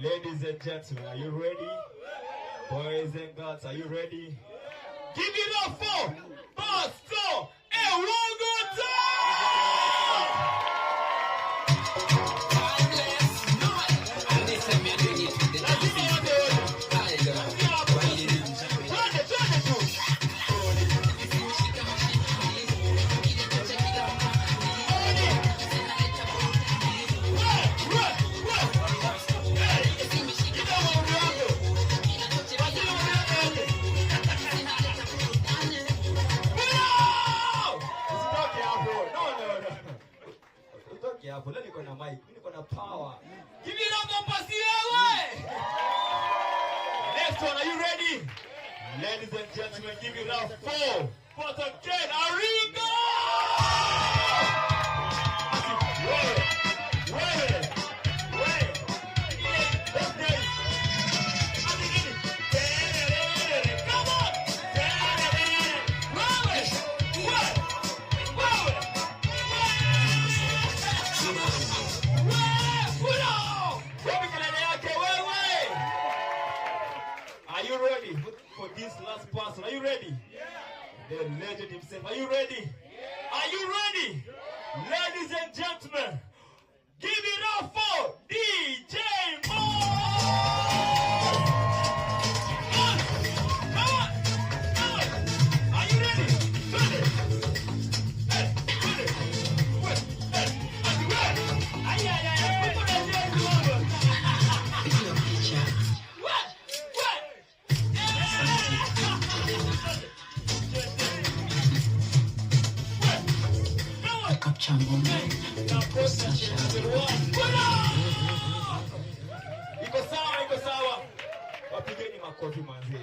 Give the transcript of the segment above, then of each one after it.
Ladies and gentlemen, are you ready? Boys and girls, are you ready? Give it up for Pastor and one good hapo. Leo niko na mic, niko na power. Give it up for Pastor. Next one, are you ready? Ladies and gentlemen, give it up for Pastor Ken Arigo. For this last person, are you ready? Yeah. The legend himself, are you ready? Yeah. Are you ready? Yeah. Ladies and gentlemen, give it up for DJ Mo! Come on! Are you ready? Ready? Hey, ready? Wait, hey, are you ready? Aye, put on that over. Iko sawa. Wapigeni makofi manzi.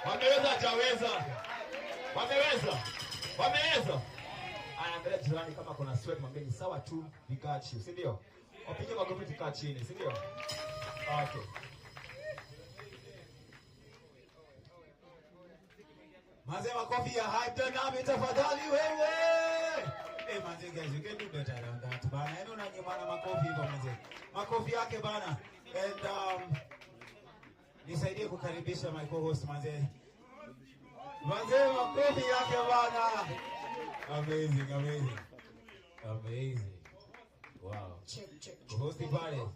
Wameweza hajaweza. Wameweza. Anaangalia jirani kama kuna sweat mwambie ni sawa tu, we got you, si ndio? Wapige makofi tukaa chini, si ndio? Okay. Manze makofi ya hype dynamic tafadhali wewe. Hey manze guys, you can do better than that. Bana, yani unanyimana makofi hivyo manze. Makofi yake bana. And nisaidie kukaribisha my co-host manze. Manze makofi yake bana. Amazing. Wow. Check. Co-host pale.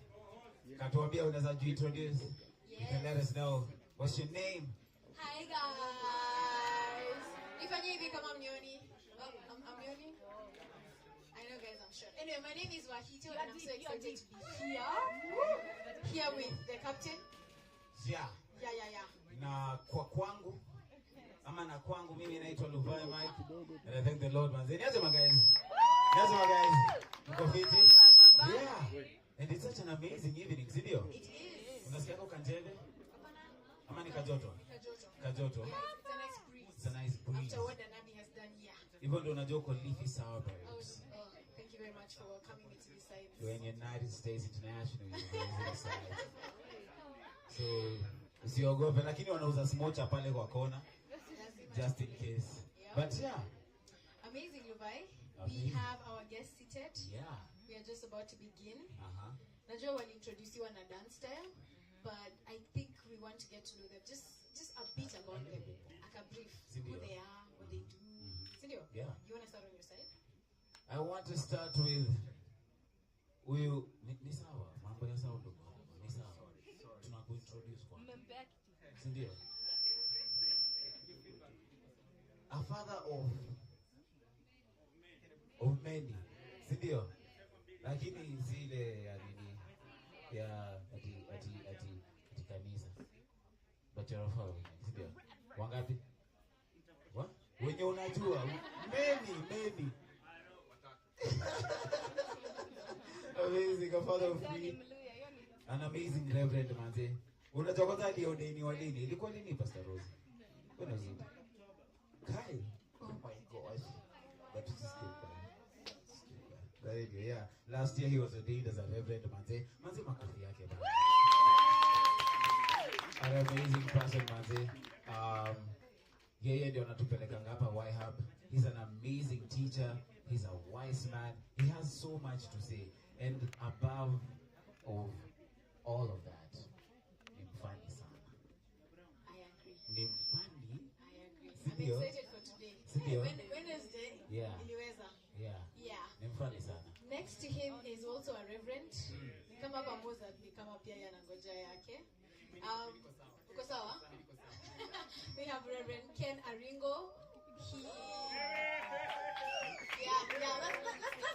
Katuambia unaweza introduce. You can let us know what's your name. Hi guys. Ifanye hivi kama mnioni. I'm Yoni. I know guys, I'm sure. Anyway, my name is Wahito and I'm so excited to be here with the captain. Yeah. Na kwangu mimi naitwa Luvai Mike and I thank the Lord man. Niaze my guys. Mko fiti? Yeah. And it's such an amazing evening, video. It is. Unasikia kwa kanjeve? Ama ni kajoto? Kajoto. It's a nice breeze. After what Nami has done here. Even though unajua uko leafy sour vibes. Thank you very much for welcoming me to this side. You're in United States International University. So, usiogope lakini wanauza smocha pale kwa kona. Just in case. Yeah. But yeah. Amazing, Luvai. We have our guests seated. Yeah. We are just about to begin. Najua wali introduce you on a dance style, but I think we want to get to know them. Just a bit about them. Like a brief. Who they are, what they do. Sindio? Yeah. You want to start on your side? I want to start with ni sawa. Mambo ya sawa ndugu. Ni sawa. Tunakuintroduce kwa. Sindio? A father of many. Sindio? Lakini zile ya nini ya ati kanisa. Bachelor of Fire. Sindio? Wangapi? What? Wenye unajua many. Amazing, a father of three. An amazing reverend manze. Unajua kwanza aliodaini wa dini. Ilikuwa nini Pastor Rose? When was it? Kai. Oh my gosh. But this is still bad. Yeah. Last year he was ordained as a reverend manze. Manze makofi yake bana. An amazing person manze. Yeye ndio anatupeleka hapa YHub. He's an amazing teacher. He's a wise man. He has has so much to say, and above of all of that, ni mfani sana. I agree. Ni mfani. I agree. I'm Sindio? excited for today. Sindio? Wednesday. Yeah. Iliweza. Yeah. Yeah. Ni mfani sana. Next to him is also a reverend. Ni kama pamoja ni kama pia yanangoja yake. Uko sawa? We have Reverend Ken Aringo. Let's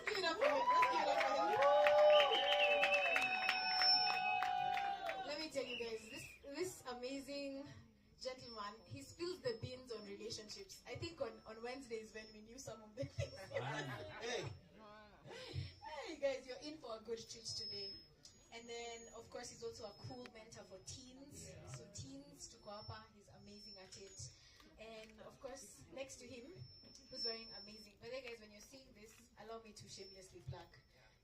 give it up for him. Let me tell you guys, this amazing gentleman, he spills the beans on relationships. I think on Wednesdays when we knew some of the things. Hey. Hey guys, you're in for a good treat today. And then, of course, he's also a cool mentor for teens. So teens to Koapa, he's amazing at it. And of course, next to him, who's wearing amazing. But then guys, when you're seeing this, allow me to shamelessly plug.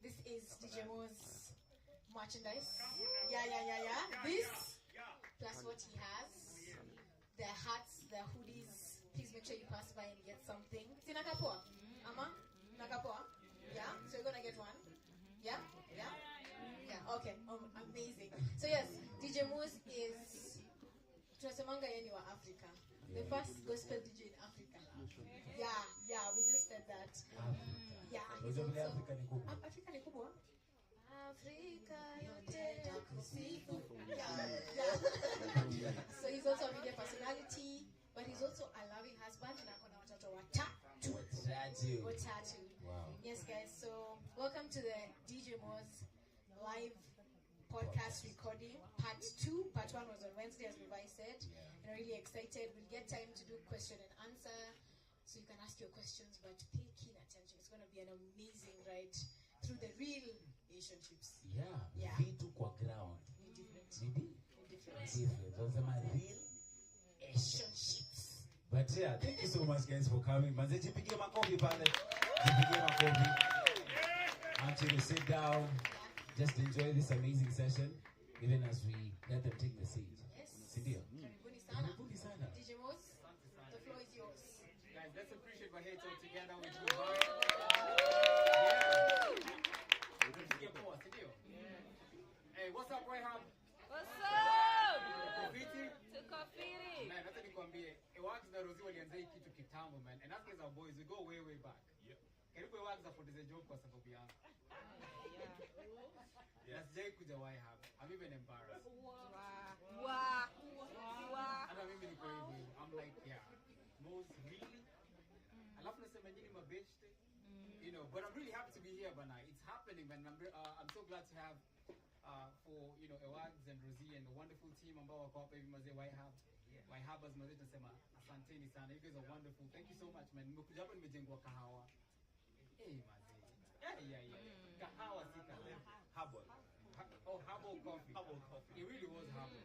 This is DJ Mo's merchandise. Yeah. This, plus what he has. Their hats, their hoodies. Please make sure you pass by and get something. Sinakapoa? Ama? Nakapoa? Yeah? So you're gonna get one? Yeah? Okay. Amazing. So yes, DJ Moose is tunasemanga yeye ni wa Africa. The first gospel DJ in Africa. Yeah, we just said that. Yeah, he's also Africa ni kubwa. Africa yote kusifu. Yeah. So he's also a media personality, but he's also a loving husband na akona watoto watatu. Wow. Yes guys, so welcome to the DJ Mo's live podcast recording part 2. Part 1 was on Wednesday, as Levi said. And I'm really excited. We'll get time to do question and answer, so you can ask your questions, but pay keen attention. It's going to be an amazing ride through the real relationships. Yeah. Vitu kwa ground. Indifferent. Those are my real relationships. But yeah, thank you so much guys for coming. Manze jipigie makofi pale. Jipigie makofi. I want you to sit down. Just enjoy this amazing session, even as we let them take the stage. Yes. Sindio? Karibuni sana. DJ Moss, the floor is yours. Guys, let's appreciate my heads all together with you. Hey, what's up, Rahab? What's up? Kofiti? Tukafiri. Man, nataka nikwambie, Ewax na Rosie walianza hii kitu kitambo, man. And us as our boys, we go way back. Karibu Ewax apoteze job kwa sababu yangu. Na sijai kuja Rahab. I'm even embarrassed. Hata mimi niko hivi. I'm like, yeah. Most really? Alafu nasema nyinyi mabeshte. You know, but I'm really happy to be here, Bana. It's happening, man. I'm so glad to have for, you know, Ewags and Rosie and the wonderful team ambao wako hapa hivi mazee Waihabas mazee tunasema asanteni sana. You guys are wonderful. Thank you so much, man. Nimekuja hapa nimejengwa kahawa. Mazee. Yeah. Kahawa si kahawa. Herbal coffee. It really was herbal.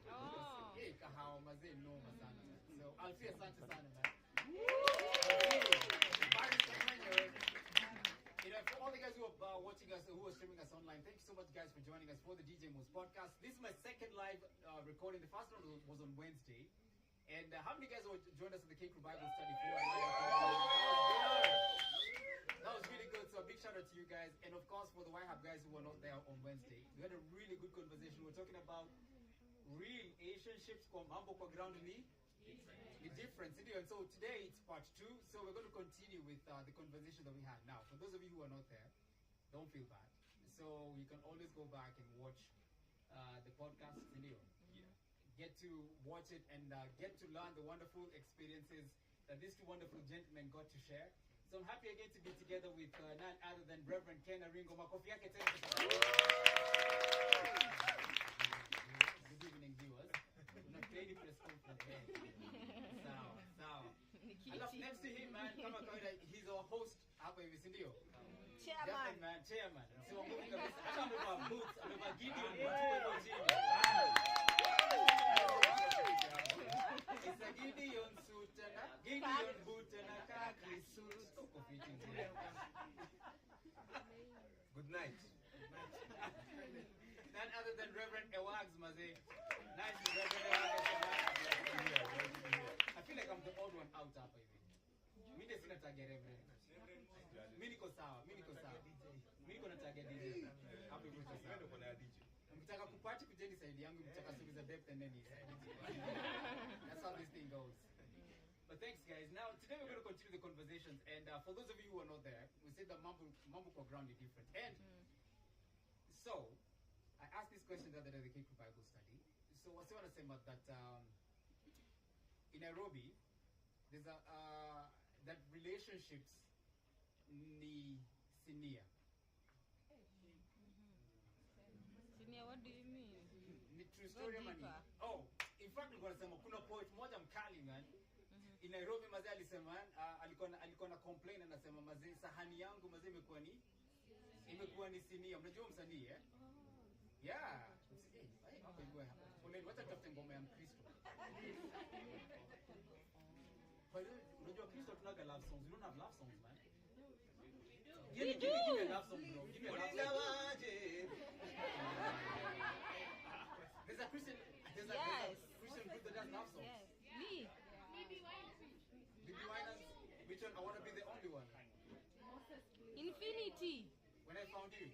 Kahawa mazee noma sana. So Alfia asante sana, man. You know, for all the guys who are watching us, who are streaming us online, thank you so much, guys, for joining us for the DJ Mo's podcast. This is my second live recording. The first one was on Wednesday. And how many guys joined us at the King Crew Bible Study for? That was really good. So a big shout out to you guys. And of course, for the White Hub guys who were not there on Wednesday, we had a really good conversation. We're talking about real relationships, mambo kwa ground ni difference. And so today it's part 2. So we're going to continue with the conversation that we had. Now, for those of you who are not there, don't feel bad. So you can always go back and watch the podcast. Get to watch it and get to learn the wonderful experiences that these two wonderful gentlemen got to share. So I'm happy again to be together with none other than Reverend Ken Aringo. Makofi yake tena. Good evening, viewers. We're not playing press conference there. Sawa. Next to him, man, kama kawaida, he's our host hapa hivi, si ndio? Chairman. So I'm going to hata amevaa boots, amevaa Gideon boots chini. It's a Gideon suit na Gideon boot na khaki suit. Good night. None other than Reverend Ewags Maze. Nice, Reverend Ewags. I feel like I'm the odd one out hapa hivi. Mimi sina tag Reverend. Mimi niko sawa. Mimi Mkitaka kupati kujeni side yangu, mkitaka stories za depth and then that's how this thing goes. But thanks, guys. Now, today we're going to continue the conversations. And for those of you who are not there, we said that Mambo ground is different. And so, I asked this question the other day at the Cape Bible study. So, what's want to say about that? In Nairobi, there's that relationships ni senior. Senior, what do you mean? Ni true story money. Oh, in fact, we're going to say kuna poet moja mkali man. In Nairobi mazee alisema alikuwa na complain anasema mazee sahani yangu mazee imekuwa ni sinia. Unajua msanii eh? Yeah. Hapo hiyo hapa. Poleni wacha tutafute ngoma ya Mkristo. Kwa hiyo unajua Kristo tunaga love songs. We don't have love songs man. Give me a love song bro. Give me a love song. There's a Christian group that does love songs. Yes. Me. Maybe why? Bibi Winans, which one? I want to be the only one. Infinity. When I found you.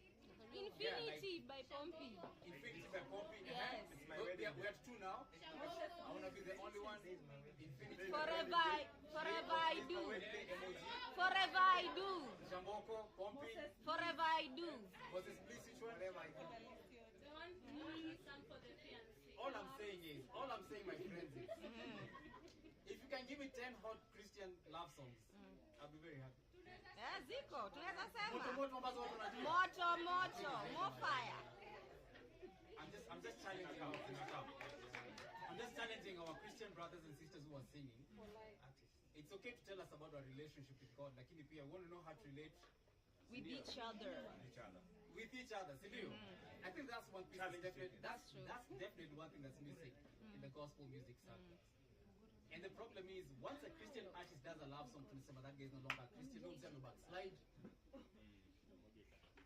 Infinity by Pompey. Infinity by Pompey. Yes. It's my wedding. We have two now. I want to be the only one. Infinity. Forever I do. Emoji. Forever I do. Jamboko, Pompey. Forever I do. Moses, please which one? The one who sang for the fiancé. All I'm saying, my friends, is if you can give me 10 hot Christian love songs, I'll be very happy. Ziko, tunaweza sema. Moto ambazo watu wanajua. Moto, more fire. I'm just challenging our Christian brothers and sisters who are singing. It's okay to tell us about our relationship with God, lakini pia we want to know how to relate With each other. With each other, Silvio. I think that's one piece. That's definitely one thing that's missing in the gospel music circle. And the problem is, once a Christian artist does a love song to someone, that guy is no longer a Christian. Don't say no backslide.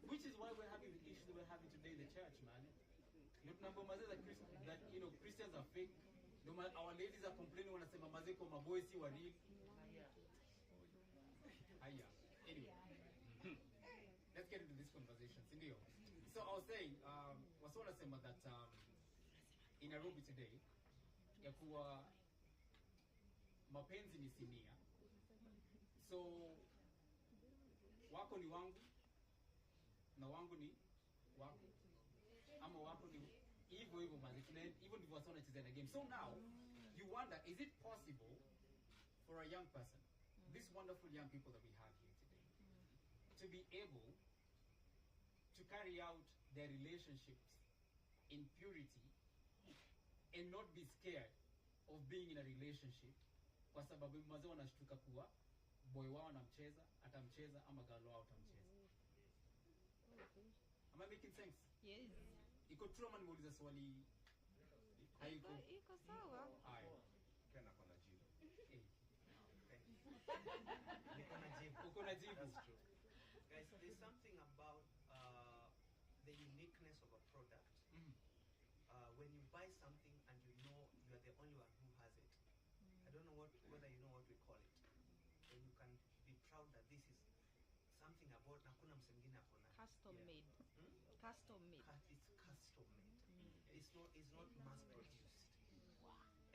Which is why we're having the issue that we're having today in the church, man. Look, number that Christians are fake. No matter, our ladies are complaining when I say mamazeko my boys see what real. Anyway, let's get into this conversation. Sindio. So I was saying, was what I said about that in Nairobi today, ya kuwa mapenzi ni sinia. So wako ni wangu na wangu ni wako. Ama wako ni hivyo mazi. Even ndivyo wasa wanacheza the game. So now you wonder, is it possible for a young person, these wonderful young people that we have here today, to be able to carry out their relationships in purity and not be scared of being in a relationship kwa sababu mazee wanashtuka kuwa boy wao anamcheza, atamcheza ama girl wao atamcheza. Am I making sense? Yes. Iko true ama nimeuliza swali haiko? Iko sawa. Haya. Kana kona jibu. Niko na jibu. Uko na jibu. That's true. Guys, there's something about the uniqueness of a product. When you buy something and you know you are the only one who has it. I don't know whether you know what we call it. When you can be proud that this is something about nakuna msengine akona. Custom made. Custom made. It's custom made. It's not mass produced.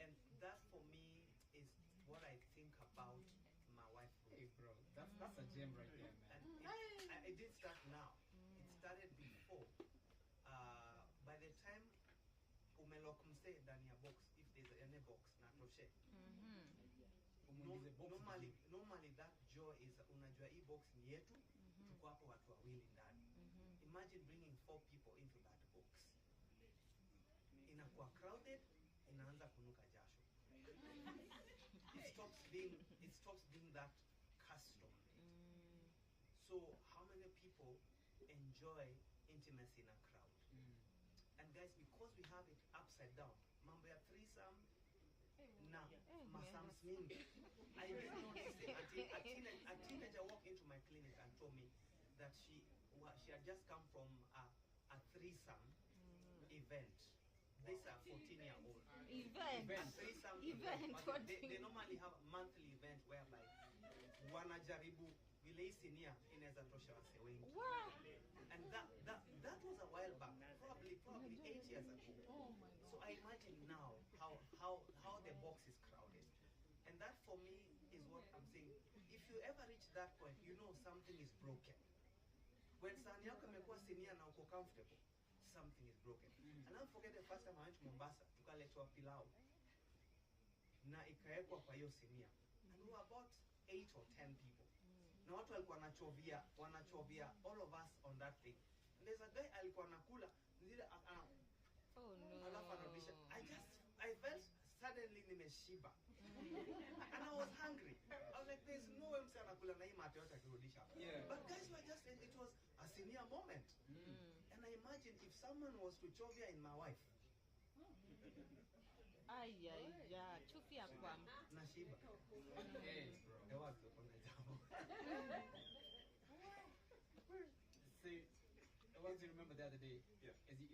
And that for me is what I think about my wife. Hey bro, that's a gem right there, man. And it didn't start now. It started before. By the time umelok mse ndani ya box, if there's any box na toshe. Normally that joy is unajua hii box ni yetu, tuko hapo watu wawili ndani. Imagine bringing 4 people into that box. Inakuwa crowded, inaanza kunuka jasho. It stops being that custom. So how many people enjoy intimacy in a crowd? And guys, because we have it upside down, mambo ya threesome, na masams mingi. I didn't notice it until a teenager walked into my clinic and told me that she had just come from a threesome event. These are 14-year-old. Event. They normally have a monthly event whereby wanajaribu vile isinia inaweza tosha wase wengi. And that was a while back. I imagine now how the box is crowded. And that for me is what I'm saying. If you ever reach that point, you know something is broken. When sahani yako imekuwa sinia na uko comfortable, something is broken. And I'll forget the first time I went to Mombasa, tukaletwa pilau. Na ikaekwa kwa hiyo sinia. And we were about 8 or 10 people. Na watu walikuwa wanachovia all of us on that thing. And there's a guy alikuwa anakula, Oh no. alafu anarudisha. I felt suddenly nimeshiba. And I was hungry. I was like, there's no way msa anakula na hii mate yote akirudisha. But guys were just, it was a senior moment. And I imagine if someone was to chovia in my wife. Ay, chufia kwa. Nashiba. Hey, what's up on the table? See, I want to remember the other day. Yeah. As you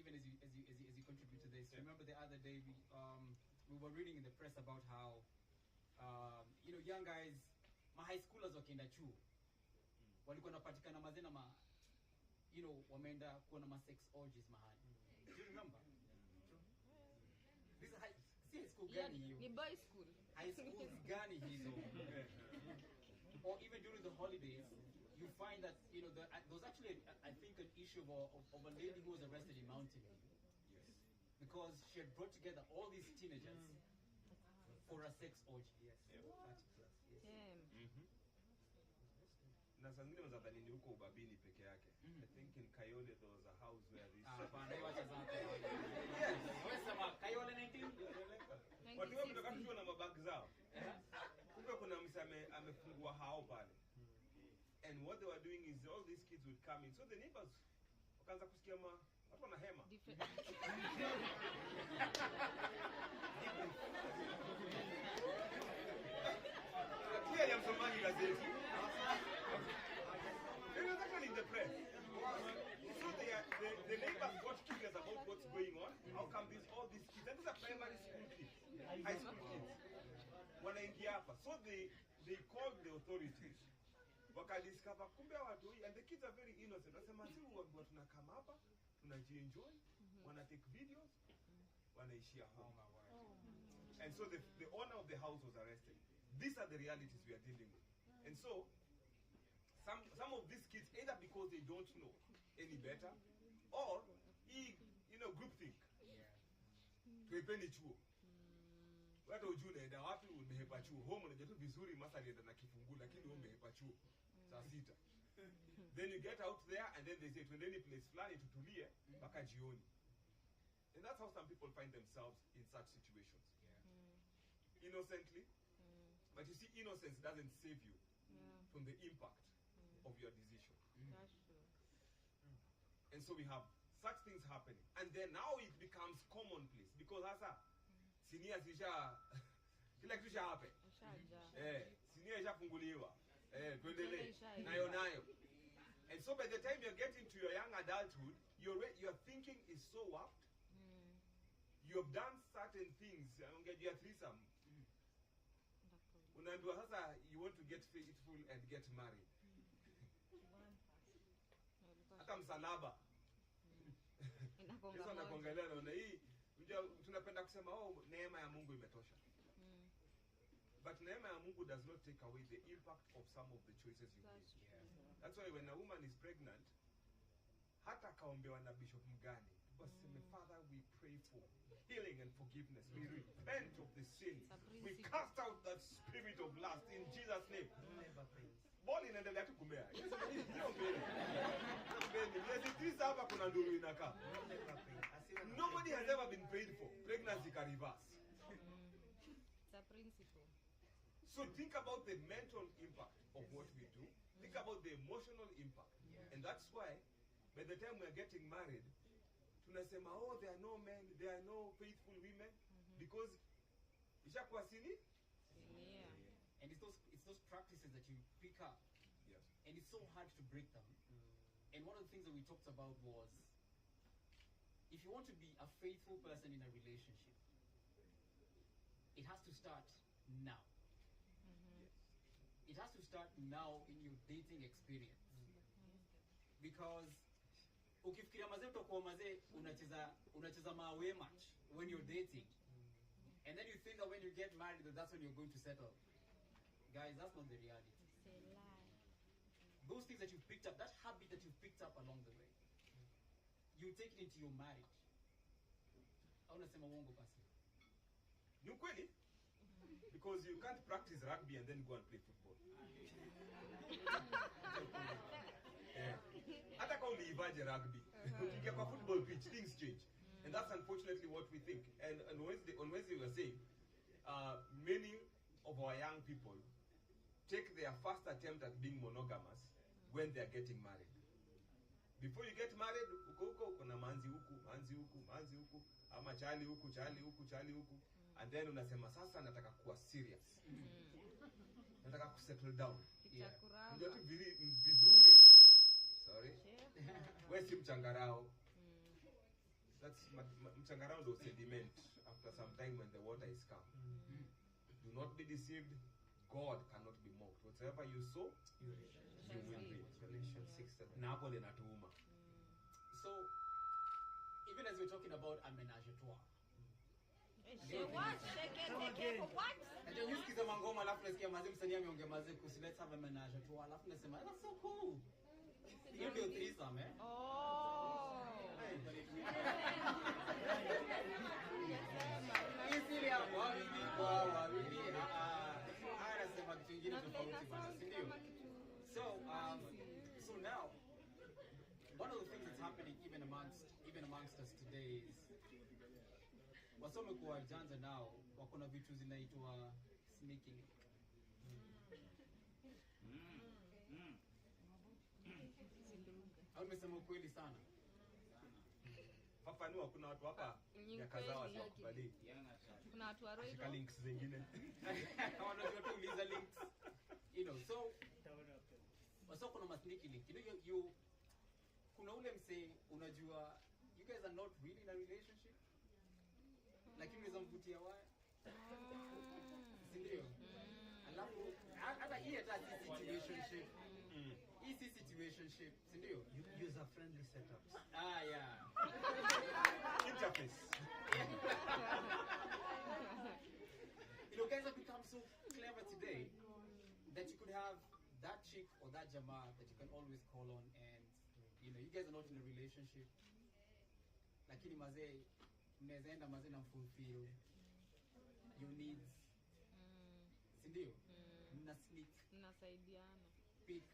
contribute to this, remember the other day we were reading in the press about how young guys, my high schoolers wakienda chuo walikuwa napatikana mazena wameenda kuona ma sex orgies mahali. Do you remember? This is high school gani hiyo? Ni boy school. High school gani hizo? Or even during the holidays, you find that there was actually I think an issue of a lady who was arrested in Mountain View. Yes. Because she had brought together all these teenagers for a sex orgy. Yes. Yeah. 30 plus. Yes. Damn. Na saa zingine unadhani ni huko Ubabini peke yake. I think in Kayole there was a house where this Kayole 19. watu wengi kutoka tukiwa na mabag zao. Kumbe kuna msame amefungua hao pale. And what they were doing is all these kids would come in. So the neighbors wakaanza kusikia watu wana hema. Clearly I'm somebody gazeti. It was actually in the press. So the neighbors got curious about what's going on. How come all these kids, and these are primary school kids, high school kids, wanaingia hapa. So they called the authorities. Wakadiscover kumbe watu hii, and the kids are very innocent. Wasema si watu tunakama hapa, tunajienjoy, wana take videos, wanaishia home. And so the owner of the house was arrested. These are the realities we are dealing with. And so some of these kids, either because they don't know any better, or groupthink. Tuepeni chuo. Watu ujue naenda wapi umehepa chuo. Home unaja tu vizuri masa alienda na kifungu lakini wewe umehepa chuo. Saa 6. Then you get out there and then they say twendeni place fulani tutulie mpaka jioni. And that's how some people find themselves in such situations. Innocently. But you see, innocence doesn't save you from the impact of your decision. That's true. And so we have such things happening. And then now it becomes commonplace. Because hasa, senior zisha, kila kitu sha happen. Senior isha funguliwa. Tuendelee. Nayo. And so by the time you're getting to your young adulthood, your thinking is so warped. You have done certain things. You're threesome. Unaambiwa sasa you want to get faithful and get married. Hata msalaba. Yesu anakuangalia na hii tunapenda kusema neema ya Mungu imetosha. But neema ya Mungu does not take away the impact of some of the choices you make. That's why when a woman is pregnant, hata kaombewa na bishop mgani, waseme Father, we pray for healing and forgiveness. We repent of the sin. We cast out that spirit of lust in Jesus' name. Ball inaendelea tu kumea. Hiyo mbele. Miezi 9 hapa kuna nduru inakaa. Nobody has ever been prayed for. Pregnancy can reverse. It's a principle. So think about the mental impact of what we do. Think about the emotional impact. And that's why by the time we're getting married, tunasema there are no men, there are no faithful women, because ishakuwa sini. Yeah. And it's those practices that you pick up. Yes. And it's so hard to break them. And one of the things that we talked about was, if you want to be a faithful person in a relationship, it has to start now. It has to start now in your dating experience. Because ukifikiria mazee utakuwa kuwa mazee unacheza mawe match when you're dating. And then you think that when you get married that that's when you're going to settle. Guys, that's not the reality. It's a lie. Those things that you've picked up, that habit that you've picked up along the way, you take it into your marriage. I want to say uongo basi. Ni ukweli? Because you can't practice rugby and then go and play football. Hata kama uliivaje rugby, ukiingia kwa football pitch, things change. And that's unfortunately what we think. And on Wednesday we were saying, many of our young people take their first attempt at being monogamous when they are getting married. Before you get married, uko kuna manzi huku, ama chali huku. And then unasema sasa nataka kuwa serious. Nataka kusettle down. Kitakuramba. Ndio tu vizuri. Sorry. Wewe si mchangarao. That's mchangarao ndo sediment after some time when the water is calm. Do not be deceived. God cannot be mocked. Whatever you sow, you will reap. Galatians 6:7. Na hapo linatuuma. So, even as we're talking about a menage a trois, What? What? najua nisikiza mangoma alafu nasikia mazee msanii ameongea mazee kuhusu let's have a menage a trois alafu nasema that's so cool. Hiyo ndio threesome, eh? Oh. Hey, but Isili hapo wawili kwa wawili. Anasema kitu kingine tofauti bana, si ndio? So now one of the things that's happening even amongst us today is wasome kwa janja nao wako na vitu zinaitwa sneaking. Au nimesema ukweli sana? Fafanua, kuna watu hapa ya kazawa wakubali. Kuna watu wa Shika links zingine. Wanajua tu uliza links. You know, so kuna masneaky link. You kuna ule mse unajua you guys are not really in a relationship. Lakini unaweza mvutia waya. Si ndio? Alafu hata hii hata situationship. Hii si situationship, si ndio? User friendly setups. Yeah. Interface. You know, guys have become so clever today that you could have that chick or that jama that you can always call on, and you know, you guys are not in a relationship. Lakini mazee, mnaweza enda mazee na fulfill your needs. Si ndio? Mna sneak. Mnasaidiana. Pick.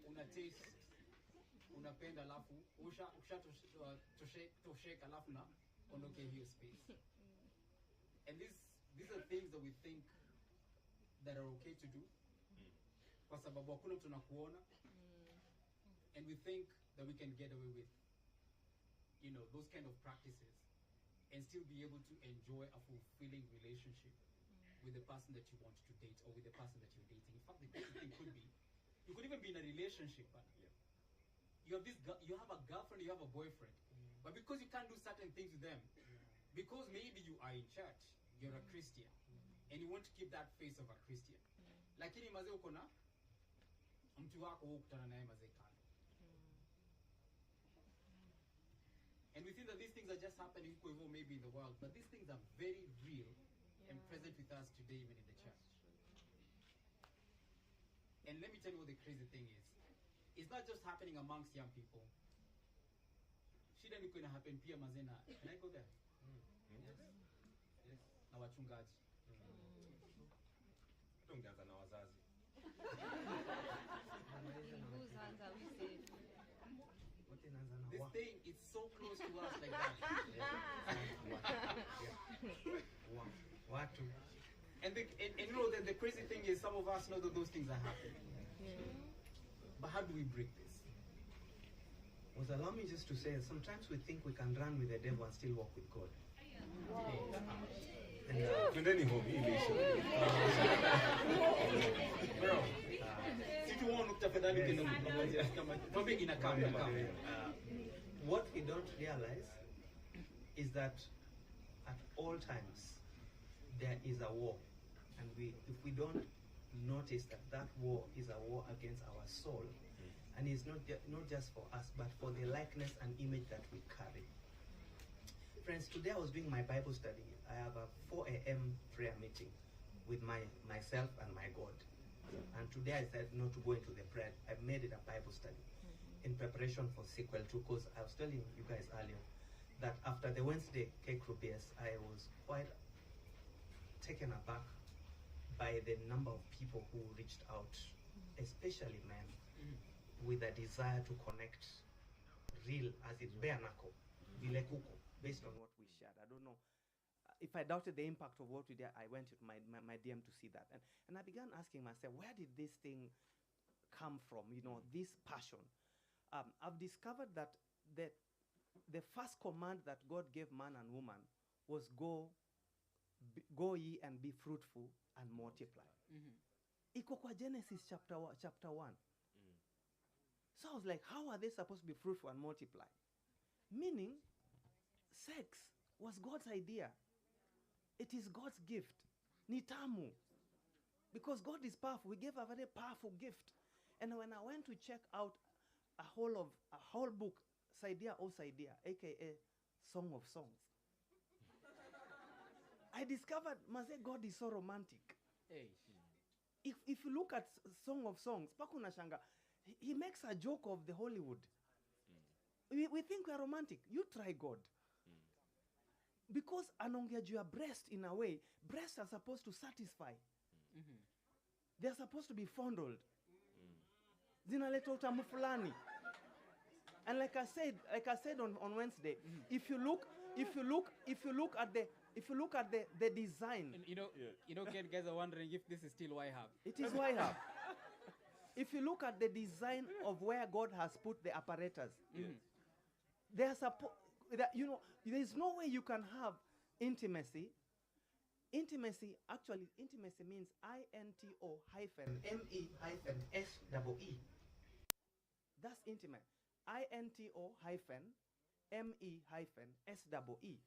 Una taste. Unapenda alafu tosheka alafu na ondoke hiyo space. And these are things that we think that are okay to do. Kwa sababu hakuna mtu anakuona. And we think that we can get away with, you know, those kind of practices and still be able to enjoy a fulfilling relationship with the person that you want to date or with the person that you're dating. In fact, the best thing could be, you could even be in a relationship, but you have a girlfriend, you have a boyfriend, but because you can't do certain things with them, because maybe you are in church, you're a Christian, and you want to keep that face of a Christian. Lakini mazee uko na mtu wako ukutana naye mazee kando. And we think that these things are just happening maybe in the world, but these things are very real and present with us today even in the church. And let me tell you what the crazy thing is. It's not just happening amongst young people. Shida ni kuna happen pia mazena. Can I go there? Yes. Na wachungaji. Tungeanza na wazazi. This thing is so close to us like that. And you know the crazy thing is some of us know that those things are happening. But how do we break this? Well, allow me just to say, sometimes we think we can run with the devil and still walk with God. Twendeni home hii issue. Bro. Situ wonu kutafadhali kile mmoja kama topic inakaa. What we don't realize is that at all times there is a war, and if we don't notice that war is a war against our soul, And it's not just for us, but for the likeness and image that we carry. Friends, today I was doing my Bible study. I have a 4 a.m. prayer meeting with myself and my God. And today I said not to go into the prayer. I made it a Bible study in preparation for sequel 2, because I was telling you guys earlier that after the Wednesday cake rubies, I was quite taken aback by the number of people who reached out, especially men, with a desire to connect real, as in bare knuckle, vile kuko, based on what we shared. I don't know. If I doubted the impact of what we did, I went to my DM to see that. And I began asking myself, where did this thing come from? You know, this passion. I've discovered that the first command that God gave man and woman was go ye and be fruitful and multiply. Iko kwa Genesis chapter 1. So I was like, how are they supposed to be fruitful and multiply? Meaning, sex was God's idea. It is God's gift. Nitamu. Because God is powerful. We gave a very powerful gift. And when I went to check out a whole book, Saidia O Saidia, aka Song of Songs, I discovered, God is so romantic. Hey. If you look at Song of Songs, Pakuna Shanga, he makes a joke of the Hollywood. We think we are romantic. You try God. Because anongea juu ya breast, in a way, breasts are supposed to satisfy. They're supposed to be fondled. Zinaleta utamu fulani. And like I said on Wednesday, if you look at the design, And you know, guys are wondering if this is still YHub. it is YHub. If you look at the design of where God has put the apparatus, there is no way you can have intimacy. Intimacy means INTO hyphen ME hyphen SEE. That's intimate. INTO hyphen ME hyphen SEE.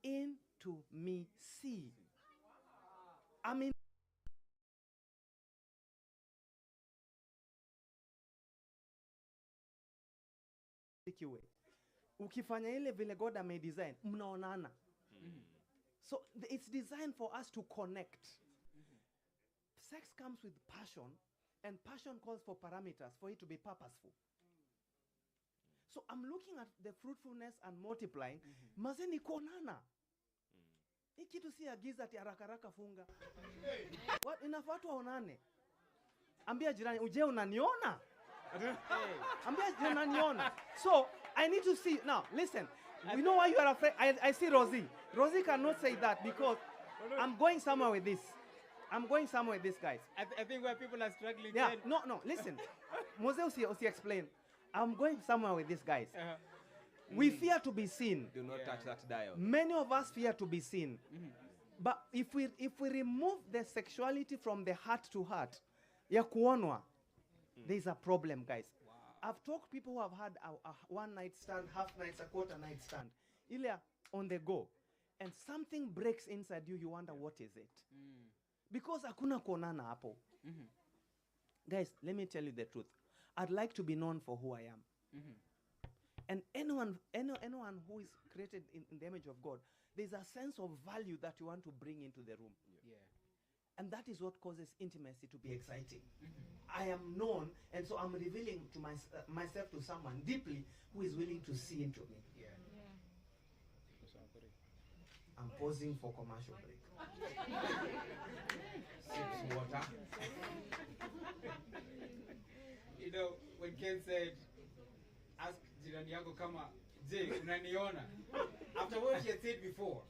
Into me see. I mean, ukifanya ile vile God ame design, mnaonana. So it's designed for us to connect. Sex comes with passion, and passion calls for parameters for it to be purposeful. So I'm looking at the fruitfulness and multiplying. Mazeni konana. Hiki tu si agiza ati haraka funga. What inafaa watu waonane. Ambia jirani, uje unaniona? Ambia jirani unaniona. So I need to see. Now, listen. You know why you are afraid? I see Rosie. Rosie cannot say that because I'm going somewhere with this. Guys. I think where people are struggling. Yeah, no, listen. Mose usi explain. I'm going somewhere with this, guys. We fear to be seen. Do not touch that dial. Many of us fear to be seen. But if we remove the sexuality from the heart to heart, ya kuonwa, there is a problem, guys. Wow. I've talked to people who have had a one night stand, half nights, a quarter night stand. Ilya on the go. And something breaks inside you, you wonder what is it? Because hakuna kuonana hapo. Guys, let me tell you the truth. I'd like to be known for who I am. And anyone who is created in the image of God, there's a sense of value that you want to bring into the room. Yeah. And that is what causes intimacy to be exciting. I am known, and so I'm revealing to myself to someone deeply who is willing to see into me. Yeah. I'm pausing for commercial break. Sips water. You know, when Ken said, ask jirani yako kama, je, unaniona? After what he had said before.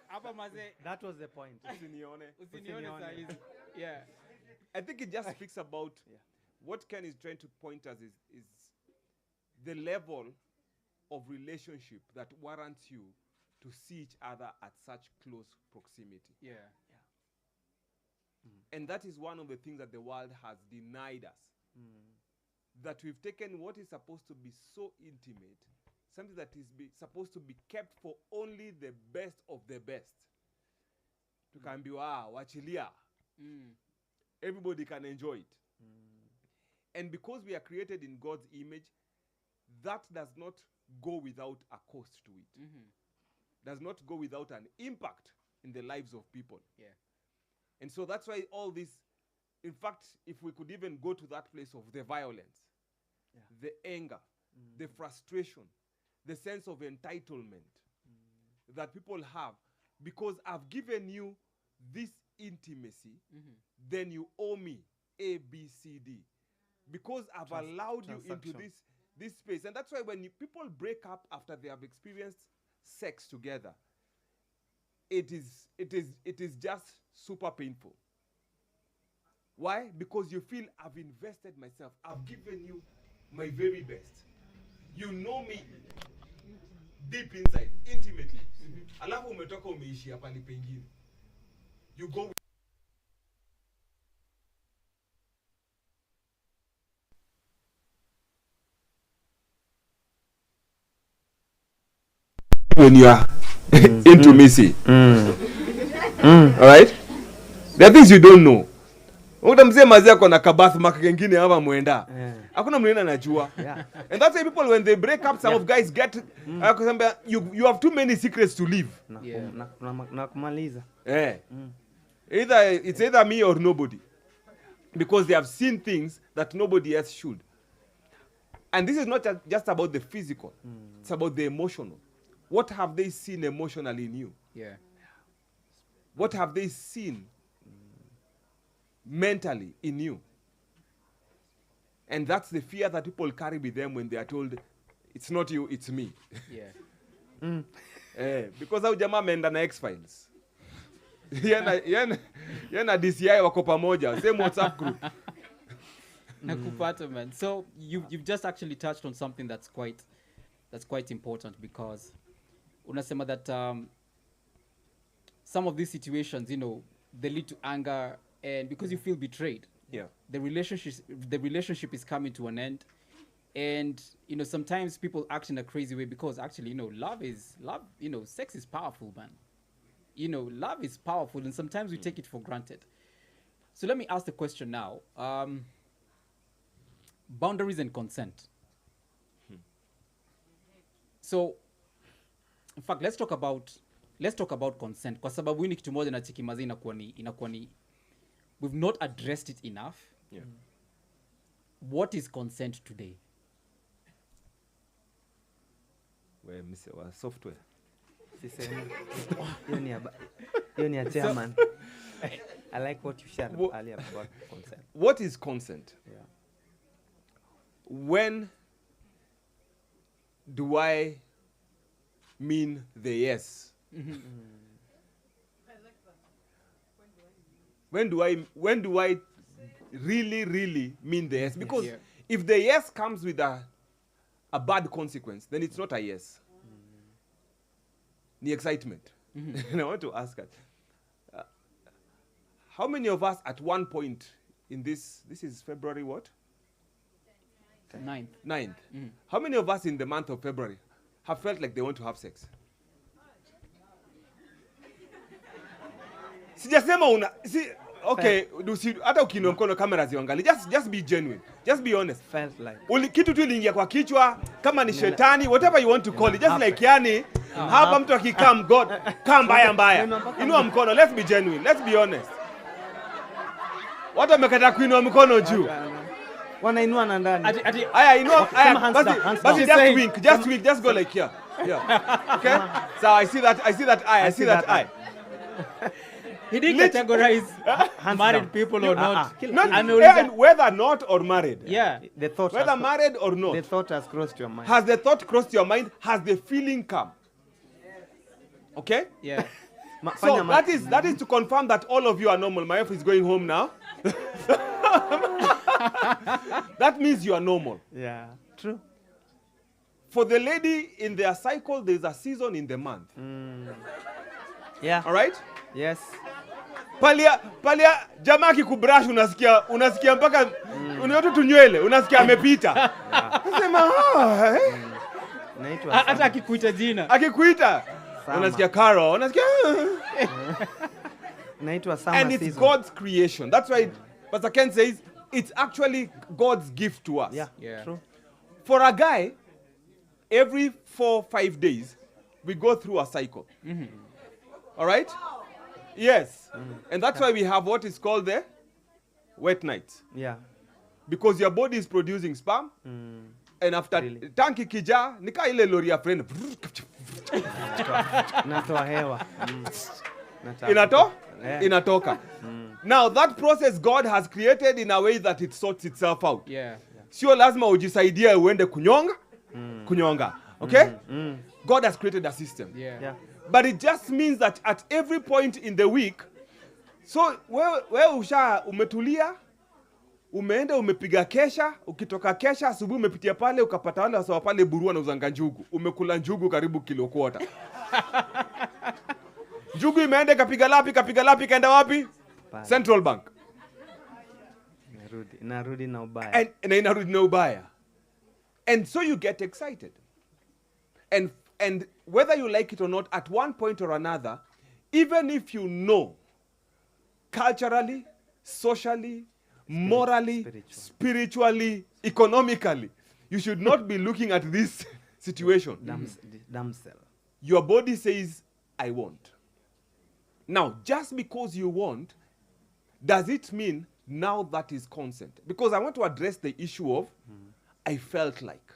Hapa maze. That was the point. Usinione saa hizi. Yeah. I think it just speaks about what Ken is trying to point us is the level of relationship that warrants you to see each other at such close proximity. Yeah. And that is one of the things that the world has denied us. That we've taken what is supposed to be so intimate, something that is supposed to be kept for only the best of the best. Tukaambiwa wachilia. everybody can enjoy it. And because we are created in God's image, that does not go without a cost to it. Does not go without an impact in the lives of people. Yeah. And so that's why all this, in fact, if we could even go to that place of the violence, the anger, the frustration, the sense of entitlement that people have, because I've given you this intimacy, then you owe me A, B, C, D. Because I've allowed you into this space. And that's why when people break up after they have experienced sex together, it is just super painful. Why? Because you feel I've invested myself. I've given you my very best. You know me deep inside, intimately. Alafu umetoka umeishi hapa ni pengine. You go when you are intimacy. All right? There are things you don't know. Utamzee mazee ako na kabath mark kengine hapa mwenda. Hakuna mwenye anajua. And that's why people when they break up, some of guys get you have too many secrets to live. Na kumaliza. It's either me or nobody. Because they have seen things that nobody else should. And this is not just about the physical. It's about the emotional. What have they seen emotionally in you? Yeah. What have they seen mentally in you? And that's the fear that people carry with them when they are told, it's not you, it's me. Yeah. Because how jamaa ameenda na X-Files. Yana DCI wako pamoja, same WhatsApp group. Nakupata, man. So you've just actually touched on something that's quite important, because unasema that some of these situations, they lead to anger, and because you feel betrayed. Yeah. The relationship is coming to an end, and sometimes people act in a crazy way because actually love, sex is powerful, man. Love is powerful, and sometimes we take it for granted. So let me ask the question now. Boundaries and consent. So in fact, let's talk about consent, kwa sababu hii ni kitu moja na chikimazi inakuwa ni we've not addressed it enough. Yeah. What is consent today? Well, Mr. Software. Hiyo ni chairman. I like what you shared earlier about consent. What is consent? Yeah. When do I mean the yes? When do I really mean the yes? Because if the yes comes with a bad consequence, then it's not a yes. The excitement. And I want to ask us, how many of us at one point in this is February what? 9th. How many of us in the month of February have felt like they want to have sex? Sijasema okay, hata ukiinua mkono kamera ziangalie. Just be genuine. Just be honest. Felt like. Kitu tu iliingia kwa kichwa kama ni shetani, whatever you want to call it. Just like hapa mtu akikam God, come mbaya. Inua mkono. Let's be genuine. Let's be honest. Watu wamekata kuinua mkono juu. Wanainua na ndani. Aya inua, basi just wink, just go like here. Yeah. Okay? So I see that eye. He didn't categorize married people or not. And whether not or married. Yeah. The thought whether married or not. The thought has crossed your mind. Has the thought crossed your mind? Has the feeling come? Okay? Yeah. So that is to confirm that all of you are normal. My wife is going home now. That means you are normal. Yeah. True. For the lady in their cycle, there's a season in the month. Yeah. All right? Yes. Palia jamaa kikubrush unasikia mpaka unayoto tunywele unasikia amepita. Nasema hata akikuita jina. Akikuita unasikia Carol, unasikia naitwa summer and it's season. God's creation. That's why Pastor Ken says it's actually God's gift to us. Yeah, Yeah. true. For a guy, every 4-5 days, we go through a cycle. All right? Yes. And that's why we have what is called the wet nights. Yeah. Because your body is producing sperm. And after Really? tanki kija, nika ile lori ya friend. Natoa hewa. Yeah. Inatoka. Now that process God has created in a way that it sorts itself out. Yeah. Sio lazima ujisaidie uende kunyonga. Okay? God has created a system. Yeah. Yeah. But it just means that at every point in the week, so wewe umetulia, umeenda umepiga kesha, ukitoka kesha asubuhi umepitia pale ukapata wale wasawa pale burua na uzanga njugu. Umekula njugu karibu kilo kwota. Njugu imeenda kapiga lapi kaenda wapi? Pale. Central Bank. Inarudi na ubaya. And inarudi na ubaya. And so you get excited. And whether you like it or not, at one point or another, even if you know culturally, socially, morally, spiritually, economically, you should not be looking at this situation. Damsel. Your body says, I want. Now, just because you want, does it mean now that is consent? Because I want to address the issue of, I felt like.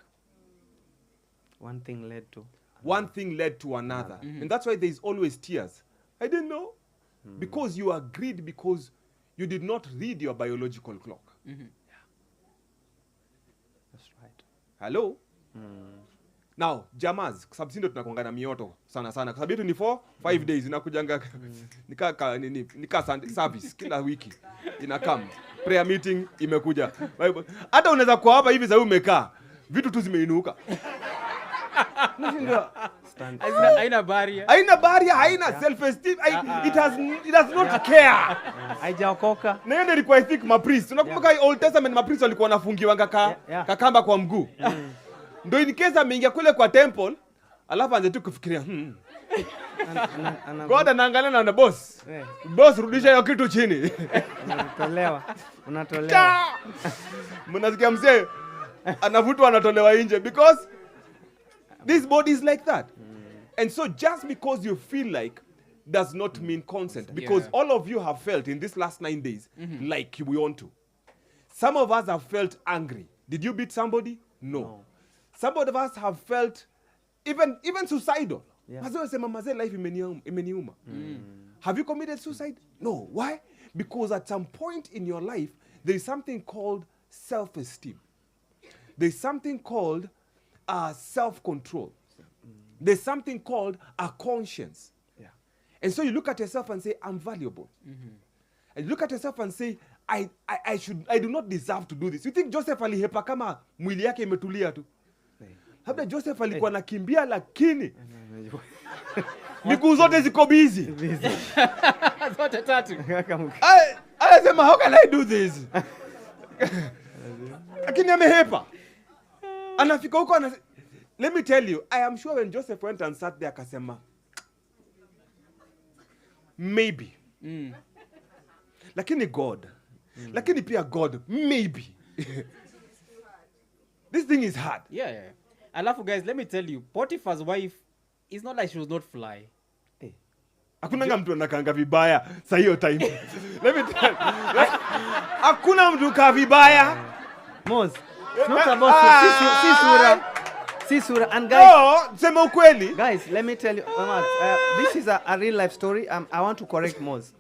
One thing led to. One thing led to another. And that's why there is always tears. I didn't know. Because you agreed because you did not read your biological clock. That's right. Hello? Now, jamas, kwa sababu sindo tunakuanga na mioto sana sana. Kwa sababu ni 4-5 days inakujanga nika service kila wiki inakam. Prayer meeting imekuja. Hata unaweza kwa hapa hivi sasa umekaa. Vitu tu zimeinuka. Haina barrier. Haina barrier, haina self-esteem. It does not care. Haijaokoka. Na hiyo ilikuwa I think mapriest. Unakumbuka Old Testament mapriest walikuwa wanafungiwanga kakamba kwa mguu. Ndio in case ameingia kule kwa temple, alafu anze tu kufikiria God anaangalia na boss. Boss rudisha hiyo kitu chini. Unatolewa. Mnasikia mzee anavutwa anatolewa nje because this body is like that. And so just because you feel like does not mean consent. Because all of you have felt in these last 9 days like we want to. Some of us have felt angry. Did you beat somebody? No. Some of us have felt even suicidal. Maze life imeniuma. Have you committed suicide? No. Why? Because at some point in your life, there is something called self-esteem. There's something called self-control. There's something called a conscience. And so you look at yourself and say, I'm valuable. And you look at yourself and say, I do not deserve to do this. You think Joseph alihepa kama mwili yake imetulia tu? Labda Joseph alikuwa nakimbia lakini miguu zote ziko busy. Zote tatu. Anasema, how can I do this? Lakini amehepa. Anafika huko let me tell you, I am sure when Joseph went and sat there akasema maybe. Lakini God. Lakini pia God, maybe. This thing is hard. Yeah. Alafu guys, let me tell you, Potiphar's wife is not like she was not fly. Hakuna mtu anakaanga vibaya saa hiyo time. Let me tell you. Hakuna mtu ka vibaya. Mos. It's not about si sura. And guys, sema ukweli. Guys, let me tell you, this is a real life story. I want to correct Mos.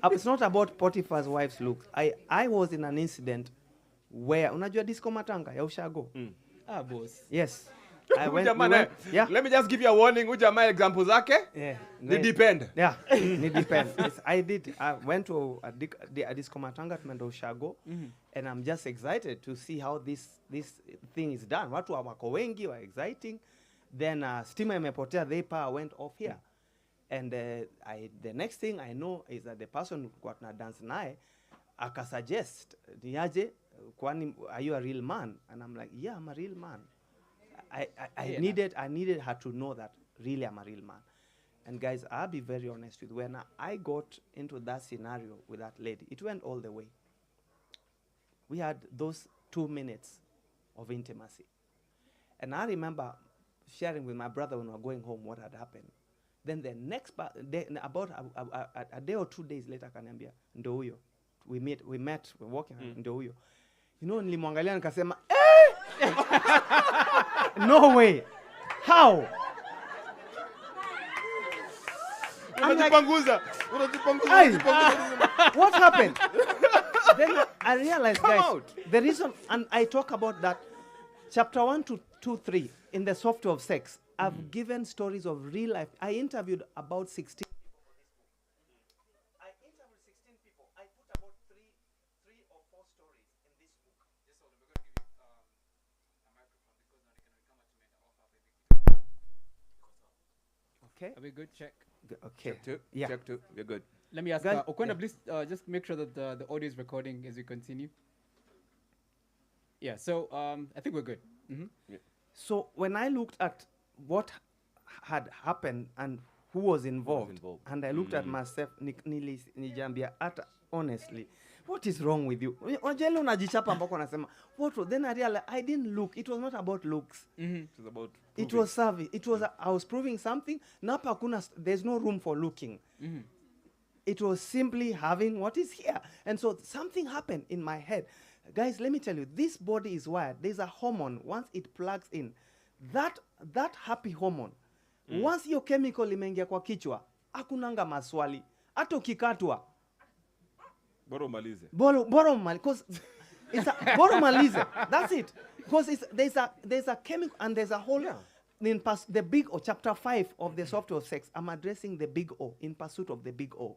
It's not about Potiphar's wife's looks. I was in an incident where unajua disco matanga ya ushago. Boss. Yes. Let me just give you a warning. Ujama examples zake. They depend. Yeah, they depend. Yes, I went to a disco matanga tumenda ushago, and I'm just excited to see how this thing is done. Watu wako wengi wa exciting. Then stima imepotea, the power went off here. And the next thing I know is that the person kwa tuna dance naye akasuggest niaje, kwani are you a real man? And I'm like, yeah, I'm a real man. I needed her to know that really I'm a real man. And guys, I'll be very honest with you. When I got into that scenario with that lady, it went all the way. we had those 2 minutes of intimacy. And I remember sharing with my brother when we were going home what had happened. Then the next day, about a day or 2 days later, akaniambia ndo huyo. We met, we're walking, ndo huyo. You know, nilimwangalia nikasema, no way. How? I'm like, "Hey, what happened?" Then I realized, guys, the reason, and I talk about that, chapter 1 to 2, 3, in the software of sex, I've given stories of real life. I interviewed about 16. I interviewed 16 people. I put about three or four stories in this book. Just hold on, we're going to give you a microphone because now they can come at me and offer a big. Okay. Are we good? Check. Okay. Check 2. Yeah. Check 2. We're good. Let me ask, Guys, Okwenda, yeah. please just make sure that the audio is recording as we continue. Yeah, so I think we're good. So when I looked at what had happened and who was involved, and I looked at myself, nijambia, honestly, what is wrong with you? Unajua unajichapa mpaka unasema, then I realized I didn't look. It was not about looks. It was about It was service. It was I was proving something. Napa kuna, there's no room for looking. It was simply having what is here. And so something happened in my head. Guys, let me tell you, this body is wired. There's a hormone. Once it plugs in, that happy hormone, once your chemical imeingia kwa kichwa, hakunanga maswali. Hata ukikatwa, bora umalize. bora umalize. Because it's a bora umalize. That's it. Because there's a chemical and there's a whole in the big O, chapter 5 of the software of sex. I'm addressing the big O, in pursuit of the big O.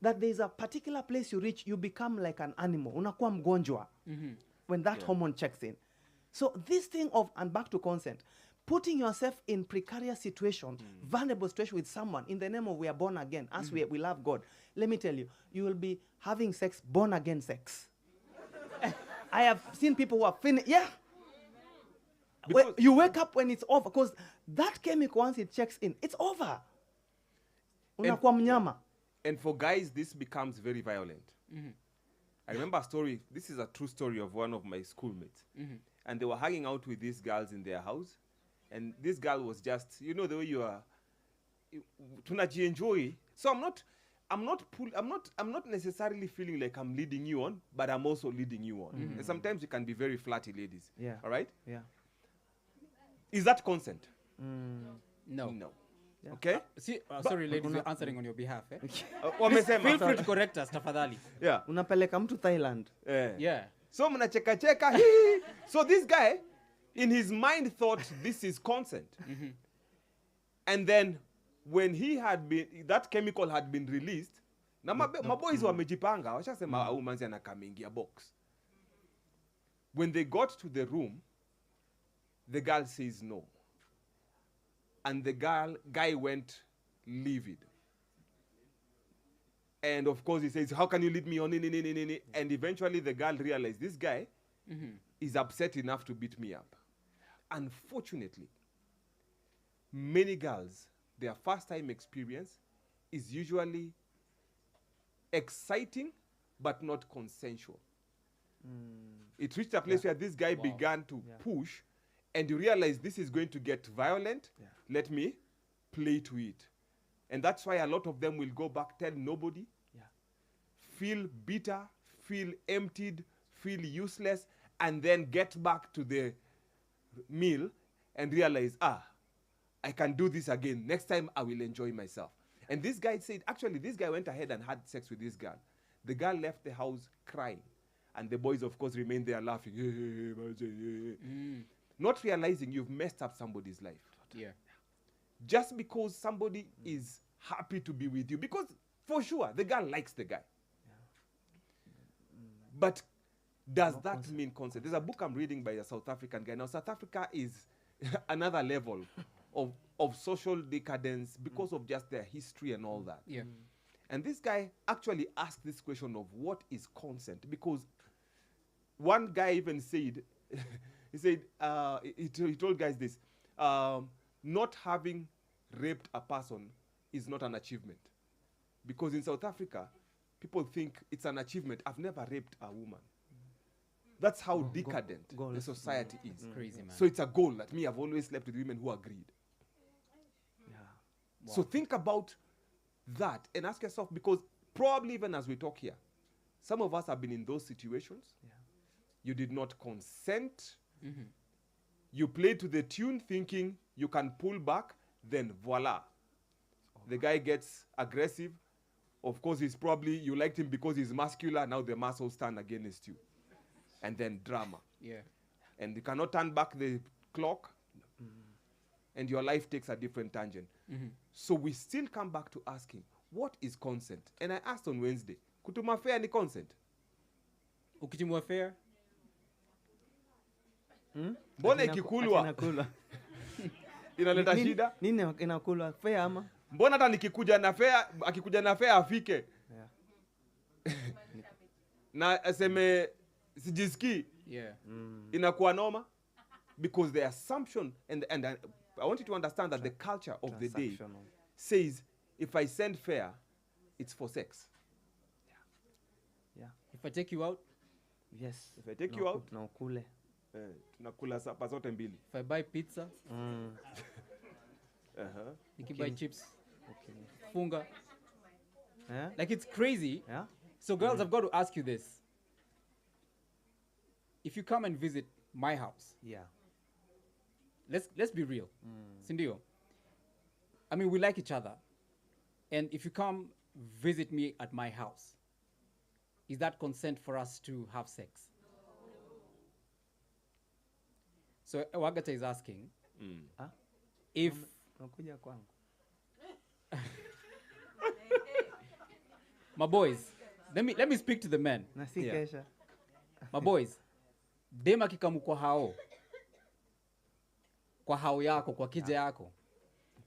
That there's a particular place you reach, you become like an animal. Unakuwa mgonjwa when that hormone checks in. So this thing of, and back to consent, putting yourself in precarious situation, vulnerable situation with someone in the name of we are born again, as we love God. Let me tell you, you will be having sex, born again sex. I have seen people who are finished. Yeah. You wake up when it's over, because that chemical, once it checks in, it's over. Unakuwa mnyama. And for guys, this becomes very violent. I remember a story. This is a true story of one of my schoolmates. And they were hanging out with these girls in their house. And this girl was just, you know, the way you are, tunajienjoy. So I'm not necessarily feeling like I'm leading you on, but I'm also leading you on. And sometimes you can be very flatty, ladies. Yeah. All right? Yeah. Is that consent? No. No. Okay? See, sorry, ladies, we're answering on your behalf. Eh? Wamesema. Feel free to correct us, tafadhali. Yeah. Unapeleka mtu Thailand. Yeah. So mnacheka cheka. So this guy, in his mind, thought this is consent. And then when that chemical had been released, na maboys wamejipanga, washasema au manzi anakamingia box. When they got to the room, the girl says no. And the guy went livid. And of course he says, how can you lead me on? And eventually the girl realized this guy is upset enough to beat me up. Unfortunately, many girls, their first time experience is usually exciting but not consensual. It reached a place where this guy began to push, and you realize this is going to get violent. Let me play to it. And that's why a lot of them will go back, tell nobody, feel bitter, feel emptied, feel useless, and then get back to the meal and realize, I can do this again. Next time I will enjoy myself. And this guy said, actually, this guy went ahead and had sex with this girl. The girl left the house crying. And the boys, of course, remained there laughing. Not realizing you've messed up somebody's life. Yeah. Just because somebody is happy to be with you. Because, for sure, the girl likes the guy. But does that mean consent? There's a book I'm reading by a South African guy. Now, South Africa is another level of social decadence because of just their history and all that. Yeah. And this guy actually asked this question of what is consent? Because one guy even said, he said, he told guys this, not having raped a person is not an achievement. Because in South Africa, people think it's an achievement. I've never raped a woman. That's how decadent the goals. society is. Crazy, man. So it's a goal that me, I've always slept with women who agreed. Yeah. So think about that and ask yourself, because probably even as we talk here, some of us have been in those situations. Yeah. You did not consent. You played to the tune thinking you can pull back, then voila. The guy gets aggressive. Of course, he's probably, you liked him because he's muscular. Now the muscles stand against you. And then drama. Yeah. And you cannot turn back the clock. And your life takes a different tangent. So we still come back to asking, what is consent? And I asked on Wednesday, kutuma fair ni consent? Ukitimwa fair? Mbona Akina- ikikulwa akinakulwa. inaleta Nini- shida? Nini inakulwa? Fair ama? Mbona hata nikikuja na fair, akikuja na fair afike Yeah. na aseme sijisikii, Yeah. inakuwa noma? Because the assumption and I want you to understand that the culture of the day Transactional. says if I send fair, it's for sex. Yeah. If I take you out, Yes. If I take Na you uku- out, na ukule. tunakula sapa zote mbili. if I buy pizza, nikibuy chips, Okay. funga. Yeah? Like, it's crazy. Yeah? So girls, I've got to ask you this. If you come and visit my house, Yeah. let's be real. Sindio. I mean, we like each other. And if you come visit me at my house, is that consent for us to have sex? So Wagata is asking Ah? if Nakuja kwangu. my boys, let me speak to the men. Na si here. kesha. My boys, dem akikamu kwa hao yako, kwa kija yako,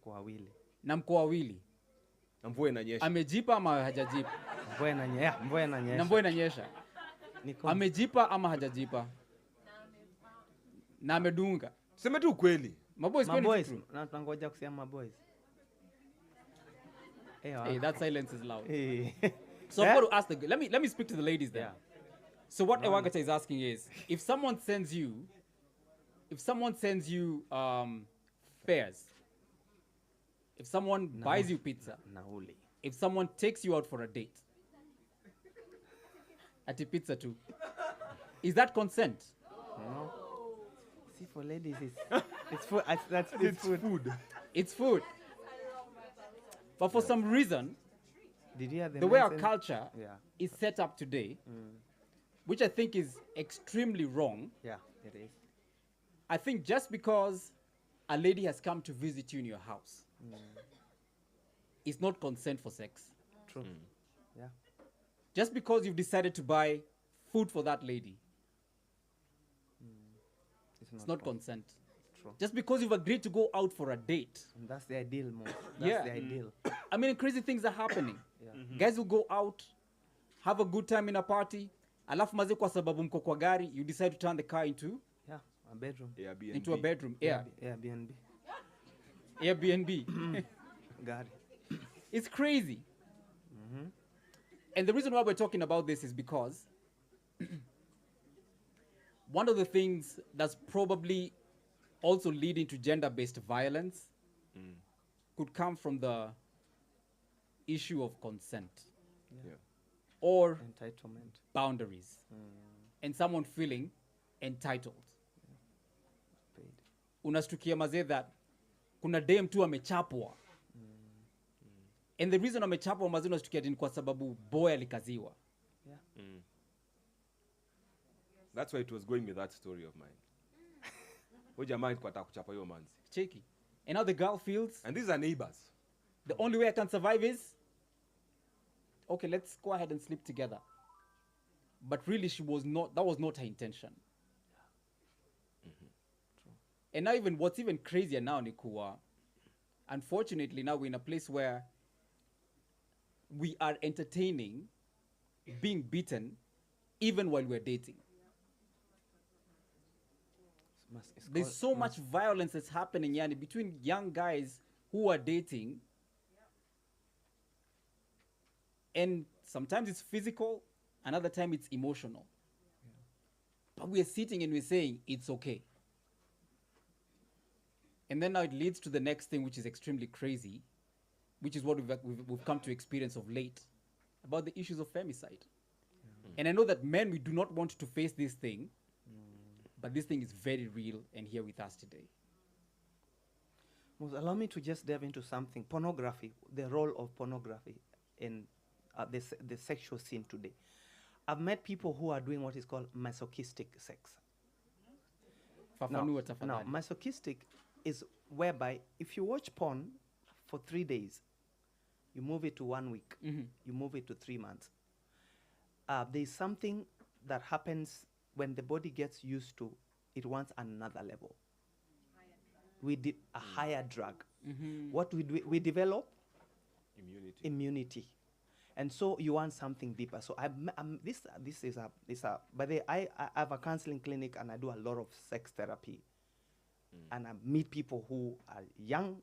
Kwa wawili. na mko wawili, Na mvua inanyesha. amejipa ama hajajipa? Mvua inanyesha. Mvua inanyesha. Na mvua inanyesha. Niko- Amejipa ama hajajipa? Na amedunga. Sema tu ukweli. Maboys, kwani Maboys. true? Na tunangoja kusema maboys. Hey, that silence is loud. Hey. So I've got to ask let me speak to the ladies there. Yeah. So what Ewagata is asking is, if someone sends you fares, if someone buys you pizza, Nauli. if someone takes you out for a date, at a pizza too, is that consent? No. See, for ladies, it's food. That's It's food. food. It's food. But for some reason, Did you hear the way our men say- culture Yeah. is set up today, which I think is extremely wrong, Yeah, it is. I think just because a lady has come to visit you in your house, it's not consent for sex. True. Yeah. Just because you've decided to buy food for that lady, it's not consent. True. Just because you've agreed to go out for a date. And that's the ideal most. That's Yeah. the ideal. I mean, crazy things are happening. Yeah. Guys will go out, have a good time in a party, alafu maze kwa sababu mko kwa gari, you decide to turn the car into Yeah. A bedroom. Airbnb. a bedroom. Yeah. Airbnb. Airbnb. Gari. It's crazy. And the reason why we're talking about this is because one of the things that's probably also leading to gender-based violence could come from the issue of consent Yeah. or Entitlement. boundaries and someone feeling entitled. Paid. Unastukia mazee that kuna dem tu amechapwa. And the reason amechapwa mazee unastukia ni kwa sababu boy alikaziwa. That's why it was going with that story of mine. Huyo jamaa alikuwa anataka kuchapa hiyo manzi. Cheeky. And now the girl feels And these are neighbors. the only way I can survive is, okay, let's go ahead and sleep together. But really, that was not her intention. And now what's even crazier now, Nikuwa, unfortunately now we're in a place where we are entertaining being beaten even while we're dating. There's so much violence that's happening, yani, between young guys who are dating, and sometimes it's physical, another time it's emotional. But we are sitting and we're saying it's okay. And then now it leads to the next thing, which is extremely crazy, which is what we've come to experience of late, about the issues of femicide. And I know that men, we do not want to face this thing, but this thing is very real and here with us today. Allow me to just delve into something. Pornography, the role of pornography in the sexual scene today. I've met people who are doing what is called masochistic sex. Now, masochistic is whereby if you watch porn for 3 days, you move it to 1 week, you move it to 3 months. There's something that happens when the body gets used to, it wants another level. We did a higher drug. What we develop? Immunity. And so you want something deeper. So this is a by the way, I have a counseling clinic and I do a lot of sex therapy. And I meet people who are young,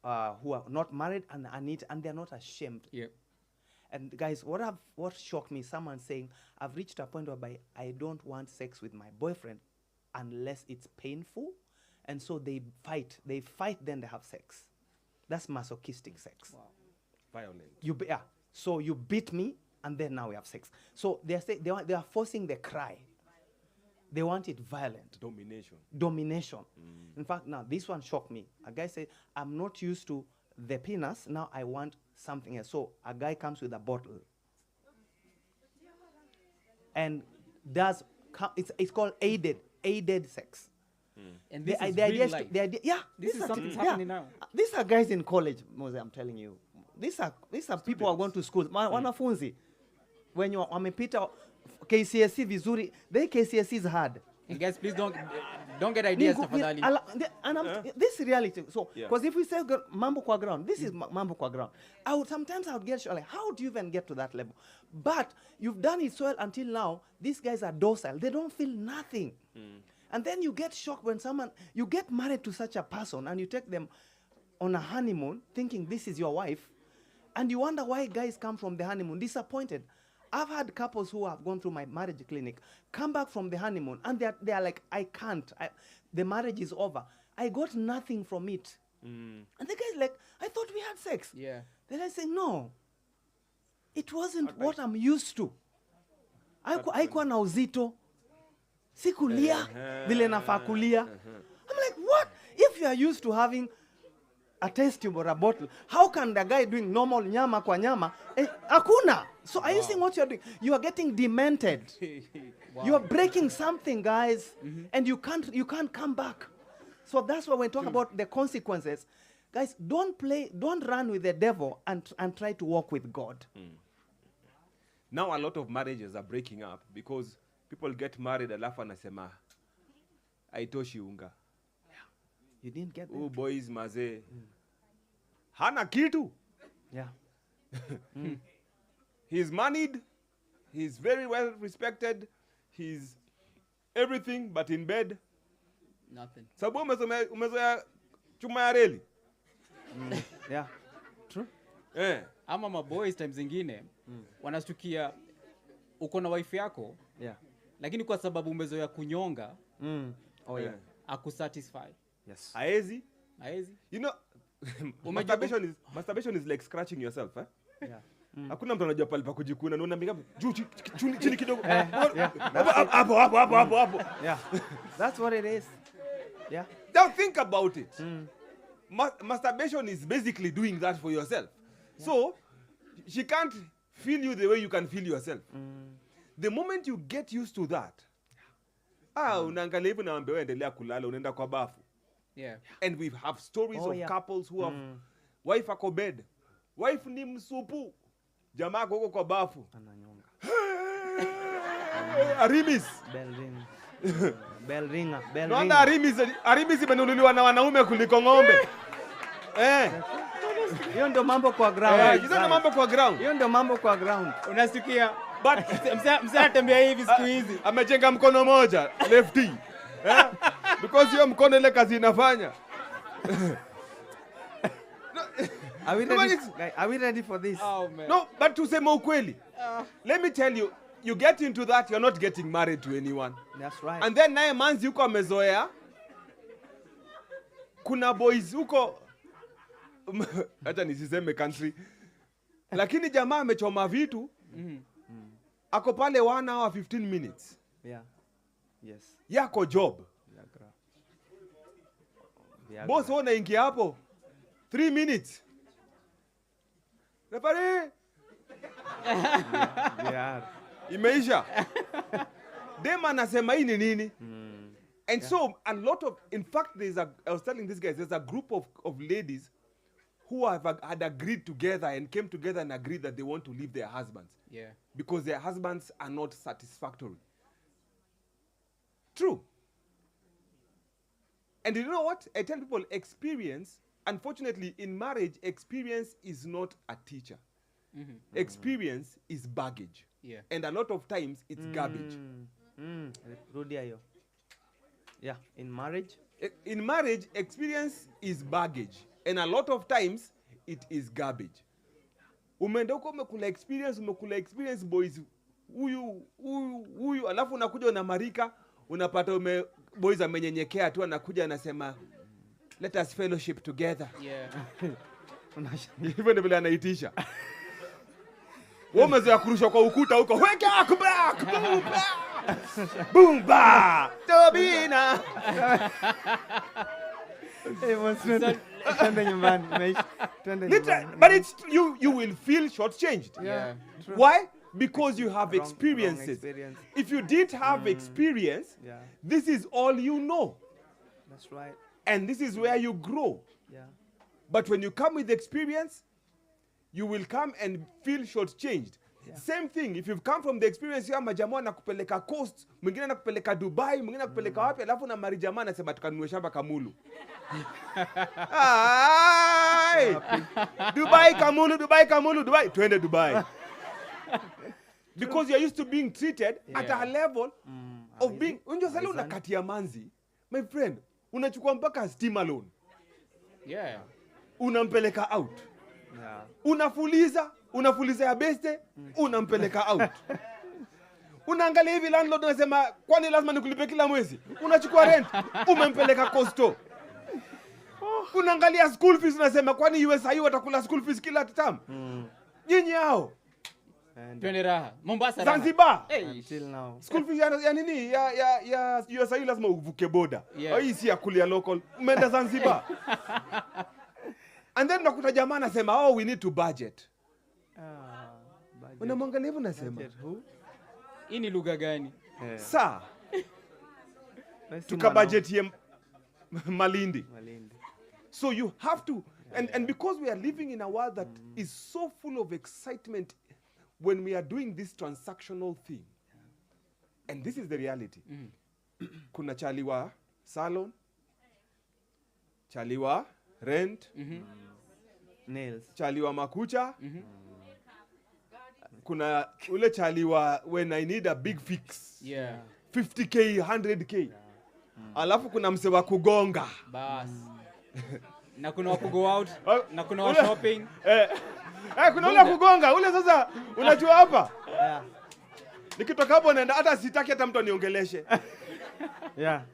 who are not married and they're not ashamed. Yep. And guys, what shocked me, someone saying, I've reached a point whereby I don't want sex with my boyfriend unless it's painful. And so they fight, then they have sex. That's masochistic sex. Wow. Violent. So you beat me, and then now we have sex. So they are forcing the cry. They want it violent. Domination. In fact, now this one shocked me. A guy said, I'm not used to the penis, now I want something else. So a guy comes with a bottle. And it's called aided sex. And this is real life. This is something happening now. These are guys in college, Mose, I'm telling you. These are people who are going to school. Wanafunzi. When you wamepita KCSE vizuri, the KCSE is hard. And guys, please don't get ideas tafadhali. This is reality. So, because if we say mambo kwa ground, this is mambo kwa ground. Sometimes I would get like, how do you even get to that level? But you've done it so well until now. These guys are docile. They don't feel nothing. And then you get shocked when you get married to such a person and you take them on a honeymoon thinking this is your wife. And you wonder why guys come from the honeymoon disappointed. I've had couples who have gone through my marriage clinic, come back from the honeymoon, and they are like, I can't. The marriage is over. I got nothing from it. And the guy's like, I thought we had sex. Yeah. Then I say, no. It wasn't what I'm used to. Haikuwa na uzito. Sikulia vile nafaa kulia. I'm like, what? If you are used to having a test tube or a bottle, how can the guy doing normal nyama kwa nyama? Hakuna. So are you seeing what you're doing? You are getting demented. Wow. You are breaking something, guys, and you can't come back. So that's why when we talk about the consequences, guys, don't run with the devil and try to walk with God. Now a lot of marriages are breaking up because people get married alafu anasema haitoshi unga. You didn't get that. Oh, boys mazee. Hana kitu. Yeah. He's moneyed. He's very well respected. He's everything but in bed. Nothing. Sababu umezoea chuma ya reli. Yeah. True. Ama maboys times zingine wanastukia uko na wife yako. Yeah. Lakini kwa sababu umezoea kunyonga, oh yeah, akusatisfy. Yes. Haezi. You know, masturbation is like scratching yourself, eh? Yeah. Hakuna mtu anajua pale pa kujikuna, unaona mpiga juu chini kidogo. Hapo. Yeah. That's what it is. Yeah. Now think about it. Masturbation is basically doing that for yourself. Yeah. So she can't feel you the way you can feel yourself. The moment you get used to that, unaangalia hivi na ambaye endelea kulala unaenda kwa bafu. Yeah. And we have stories of couples who have wife ako bed. Wife ni msupu. Jamaa huko kwa bafu. Ananyonga. Arimis. Bell ringer. Naona Arimis imenunuliwa na wanaume kuliko ng'ombe. Hiyo ndio mambo kwa ground. Hiyo ndio mambo kwa ground. Unasikia? But mzee atembea hivi siku hizi. Amejenga mkono moja, lefty. Because hiyo mkono ile kazi inafanya. Are we No, ready? but it's- Guys, are we ready for this? Oh man. No, but tuseme ukweli. Let me tell you, you get into that, you're not getting married to anyone. That's right. And then naye manzi huko amezoea. Kuna boys huko hata nisiseme country. Lakini jamaa amechoma vitu. Ako pale 1 hour 15 minutes. Yeah. Yes. Yako job. Viagra. Viagra. Boss wewe unaingia hapo 3 minutes. Referee Yeah. imeisha. Dem anasema hii ni nini? And so a lot of, in fact, I was telling these guys, there's a group of ladies who had agreed together and came together and agreed that they want to leave their husbands Yeah. because their husbands are not satisfactory. True. And you know what? I tell people, experience, unfortunately, in marriage, experience is not a teacher. Experience is baggage. Yeah. And a lot of times, it's garbage. Rudia hiyo. Yeah, in marriage. In marriage, experience is baggage. And a lot of times, it is garbage. Umeenda huko umekula experience boys. Huyu, alafu unakuja unamarika, unapata boys amenyenyekea tu, anakuja anasema, let us fellowship together. Yeah. Hivyo ndivyo vile anaitisha. Wewe umezoea kurushwa kwa ukuta huko. Wake up back. Boom back. Boom back. Tobina. Hey, boss, twende nyumbani. Twende nyumbani. But it's you will feel shortchanged. Yeah. Why? Because you have Wrong experiences. experience. If you did have experience, Yeah. this is all you know. That's right. And this is where you grow. Yeah. But when you come with experience, you will come and feel shortchanged. Yeah. Same thing, if you've come from the experience ya majamaa na kupeleka coast, mwingine na kupeleka Dubai, mwingine na kupeleka wapi, alafu na mari jamaa anasema tukanunue shamba Kamulu. Ai! Dubai Kamulu, Dubai. Twende Dubai. Because you're used to being treated at a level of being, unajua sasa unakatia manzi, my friend, unachukua mpaka steam alone. Yeah. Unampeleka out. Yeah. Unafuliza ya beste, unampeleka out. Unaangalia hivi landlord anasema kwani lazima nikulipe kila mwezi? Unachukua rent, umempeleka costo. Unaangalia school fees unasema kwani USIU watakula school fees kila term? Nyinyi hao. And Twende raha. Mombasa raha. Zanzibar. Hey. until now. School fees ya nini? Ya USIU lazima uvuke border. Yeah. Hii si ya kulia local. Umeenda Zanzibar. And then unakuta jamaa anasema, "Oh, we need to budget." Budget. Unamwangalia hivyo unasema, Budget who? Hii ni lugha gani? "Saa, Let's see tukabudgetie Malindi." Malindi. So you have to, and because we are living in a world that is so full of excitement when we are doing this transactional thing, and this is the reality. Kuna chaliwa salon, chaliwa rent, Nails. chaliwa makucha, kuna ule chaliwa when I need a big fix, Yeah. 50k, 100k. Alafu kuna mse wa kugonga. Bas. Na kuna wa go out, na kuna wa Ule- shopping. Kuna ule kugonga, ule sasa unajua hapa. Yeah. Nikitoka hapo naenda hata sitaki hata mtu aniongeleshe. Yeah.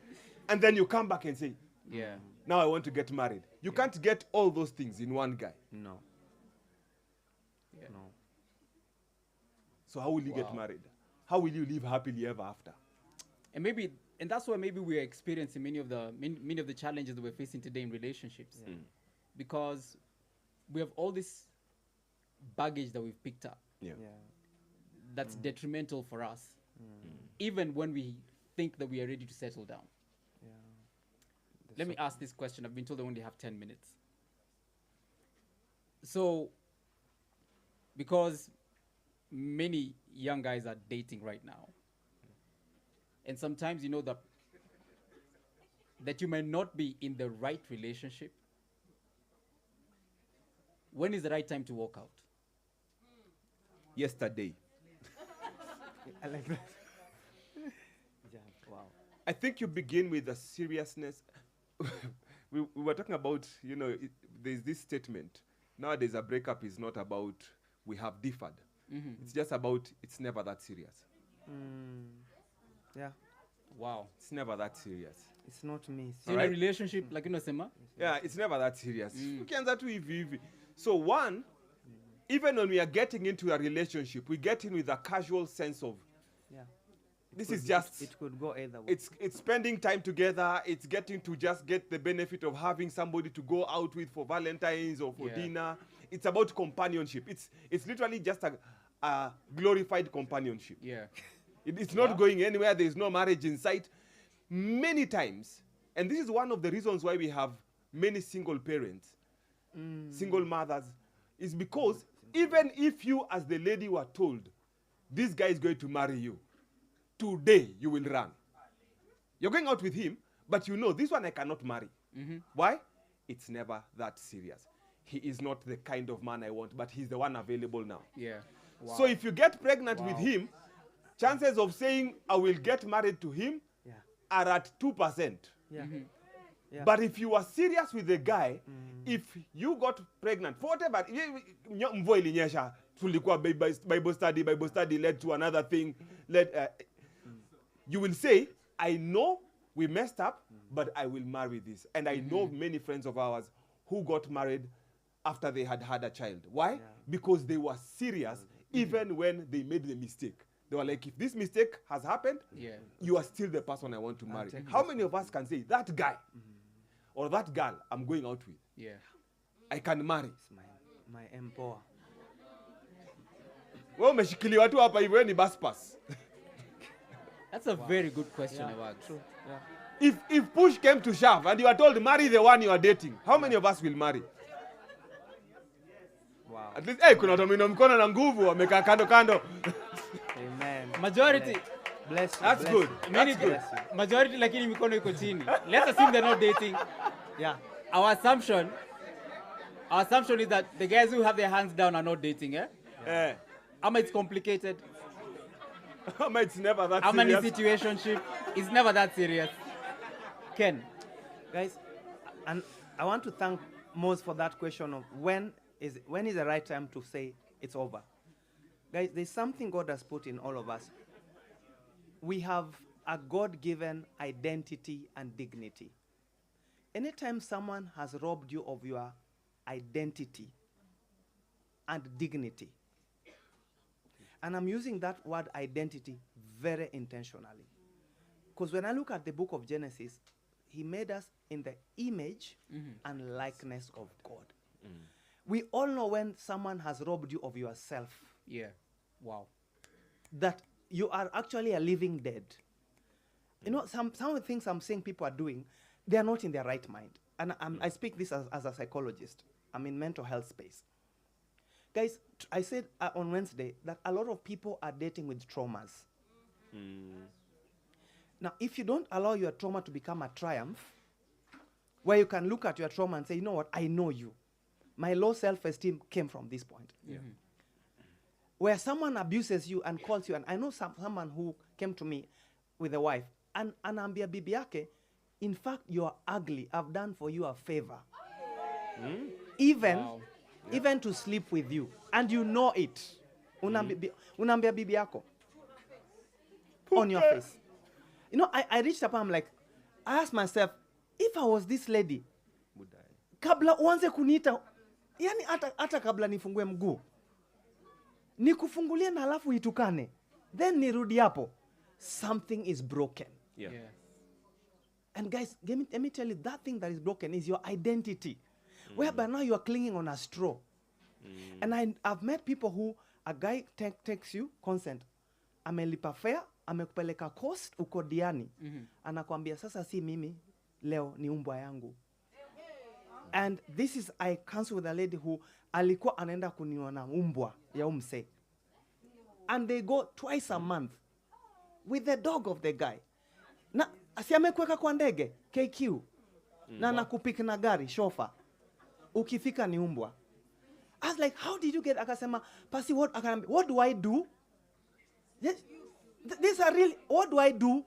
And then you come back and say, Yeah. now I want to get married. You can't get all those things in one guy. No. No. So how will you get married? How will you live happily ever after? And that's why maybe we're experiencing many of the challenges that we're facing today in relationships. Because we have all this baggage that we've picked up Yeah. Yeah. that's detrimental for us, even when we think that we are ready to settle down. Yeah. Let me ask this question. I've been told I only have 10 minutes. So, because many young guys are dating right now, and sometimes you know that you might not be in the right relationship. When is the right time to walk out? Yesterday. I like that. Yeah. Wow. I think you begin with a seriousness. we were talking about, there's this statement. nowadays a breakup is not about we have differed. It's just about it's never that serious. Yeah, Wow. It's never that serious. it's not me. So in a relationship, like Sema? Yeah, it's never that serious. Ukianza tu hivi hivi. So one, even when we are getting into a relationship, we get in with a casual sense of Yeah, this is just it could go either way. it's spending time together. It's getting to just get the benefit of having somebody to go out with for Valentine's or for dinner. It's about companionship. It's literally just a glorified companionship. Yeah. It's not going anywhere. There is no marriage in sight. Many times, and this is one of the reasons why we have many single parents, single mothers, is because even if you as the lady were told, this guy is going to marry you, today you will run. You're going out with him, but you know, this one I cannot marry. Why? It's never that serious. He is not the kind of man I want, but he's the one available now. Yeah. Wow. So if you get pregnant with him, chances of saying I will get married to him are at 2%. Yeah. Yeah. But if you are serious with the guy, if you got pregnant, for whatever, mvua ilinyesha, tulikuwa Bible study led to another thing, you will say, I know we messed up, but I will marry this. And I know many friends of ours who got married after they had a child. Why? Because they were serious even when they made the mistake. They were like, if this mistake has happened, you are still the person I want to marry. How many of us can say, that guy or that girl I'm going out with, I can marry? It's my empower. Wewe umeshikiliwa tu hapa hivyo ni bus pass. That's a very good question, Awag. True. Yeah. If push came to shove and you are told marry the one you are dating, how many of us will marry? Wow. At least kuna watu wameinua mkono na nguvu wamekaa kando kando. Amen. Majority. Bless you. That's bless good. you. Many Bless you. majority lakini mikono iko chini. Let's assume they're not dating. Yeah. Our assumption is that the guys who have their hands down are not dating, eh? Ama it's complicated. It's never that Ama ni serious. situationship. It's never that serious. Ken. Guys, and I want to thank Mose for that question of when is the right time to say it's over. Guys, there's something God has put in all of us. We have a God-given identity and dignity. Anytime someone has robbed you of your identity and dignity, and I'm using that word identity very intentionally, because when I look at the book of Genesis, he made us in the image and likeness of God. We all know when someone has robbed you of yourself, Yeah. Wow. that you are actually a living dead. You know, some of the things I'm seeing people are doing, they are not in their right mind. And I speak this as a psychologist. I'm in mental health space. Guys, I said on Wednesday that a lot of people are dating with traumas. Now, if you don't allow your trauma to become a triumph, where you can look at your trauma and say, you know what, I know you. My low self-esteem came from this point. Where someone abuses you and calls you, and I know someone who came to me with a wife, and anaambia bibi yake, in fact, you are ugly. I've done for you a favor. Even to sleep with you. And you know it. Unaambia bibi yako. On your face. You know, I reached up and I'm like, I asked myself, if I was this lady, kabla uanze kuniita, yani hata kabla nifungue mguu, nikufungulie na halafu itukane, then nirudi hapo, something is broken. Yeah. And guys, let me tell you, that thing that is broken is your identity. Whereby now you are clinging on a straw. And I've met people who, a guy takes you, consent, amelipa fare, amekupeleka coast, uko diani, anakuambia sasa si mimi, leo ni umbwa yangu. And this is, I counsel with a lady who alikuwa anaenda kuniona umbwa ya umse. And they go twice a month with the dog of the guy. Na si amekweka kwa ndege KQ. Na nakupiki na gari shofa. Ukifika ni umbwa. I was like, how did you get? Akasema, Pasi, what do I do? Yes, these are really, what do I do?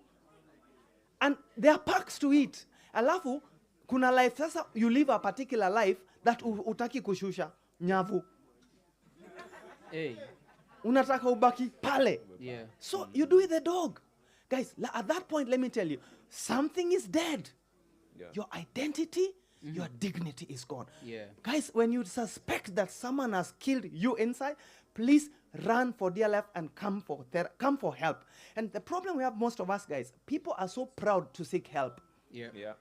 And there are perks to it. Alafu, kuna life, sasa you live a particular life that utaki kushusha. nyavu. Hey. Unataka ubaki pale. Yeah. So you do with the dog. Guys, at that point, let me tell you, something is dead. Yeah. Your identity, your dignity is gone. Yeah. Guys, when you suspect that someone has killed you inside, please run for dear life and come for help. And the problem we have, most of us guys, people are so proud to seek help. Yeah. Yeah.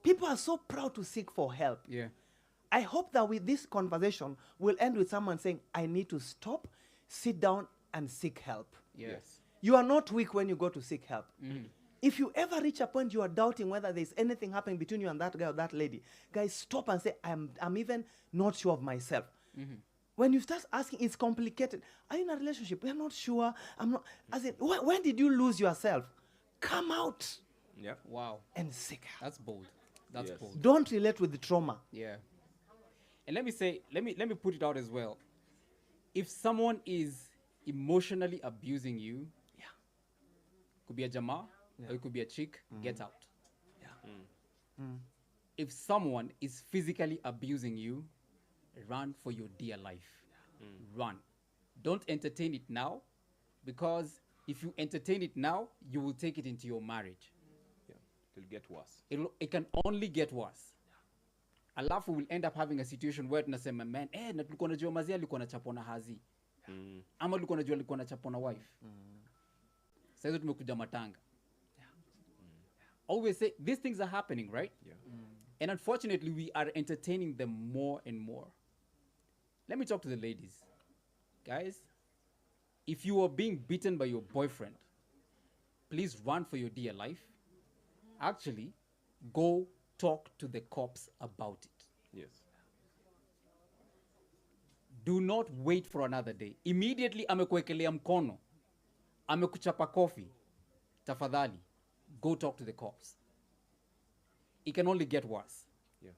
People are so proud to seek for help. Yeah. I hope that with this conversation, we'll end with someone saying, I need to stop, sit down, and seek help. Yes. You are not weak when you go to seek help. If you ever reach a point you are doubting whether there's anything happening between you and that guy or that lady, guys, stop and say, I'm even not sure of myself. When you start asking, it's complicated. Are you in a relationship? We're not sure. I'm not. As in, when did you lose yourself? Come out Yeah. Wow. and seek help. That's bold. That's Yes. bold. Don't relate with the trauma. Yeah. And let me put it out as well. If someone is emotionally abusing you, Yeah. could be a jama, or it could be a chick, get out. Yeah. If someone is physically abusing you, run for your dear life. Run. Don't entertain it now, because if you entertain it now, you will take it into your marriage. Yeah. It'll get worse. It can only get worse. Alafu will end up having a situation where tunasema, man, na tulikuwa najua mazia alikuwa anachapwa na hazi. Ama tulikuwa najua alikuwa anachapwa na wife. Sasa hizo tumekuja matanga. Always say these things are happening, right? Yeah. And unfortunately, we are entertaining them more and more. Let me talk to the ladies. Guys, if you are being beaten by your boyfriend, please run for your dear life. Actually, go talk to the cops about it. Yes. Do not wait for another day. Immediately amekuwekelea mkono, amekuchapa kofi, tafadhali, go talk to the cops. It can only get worse. Yeah.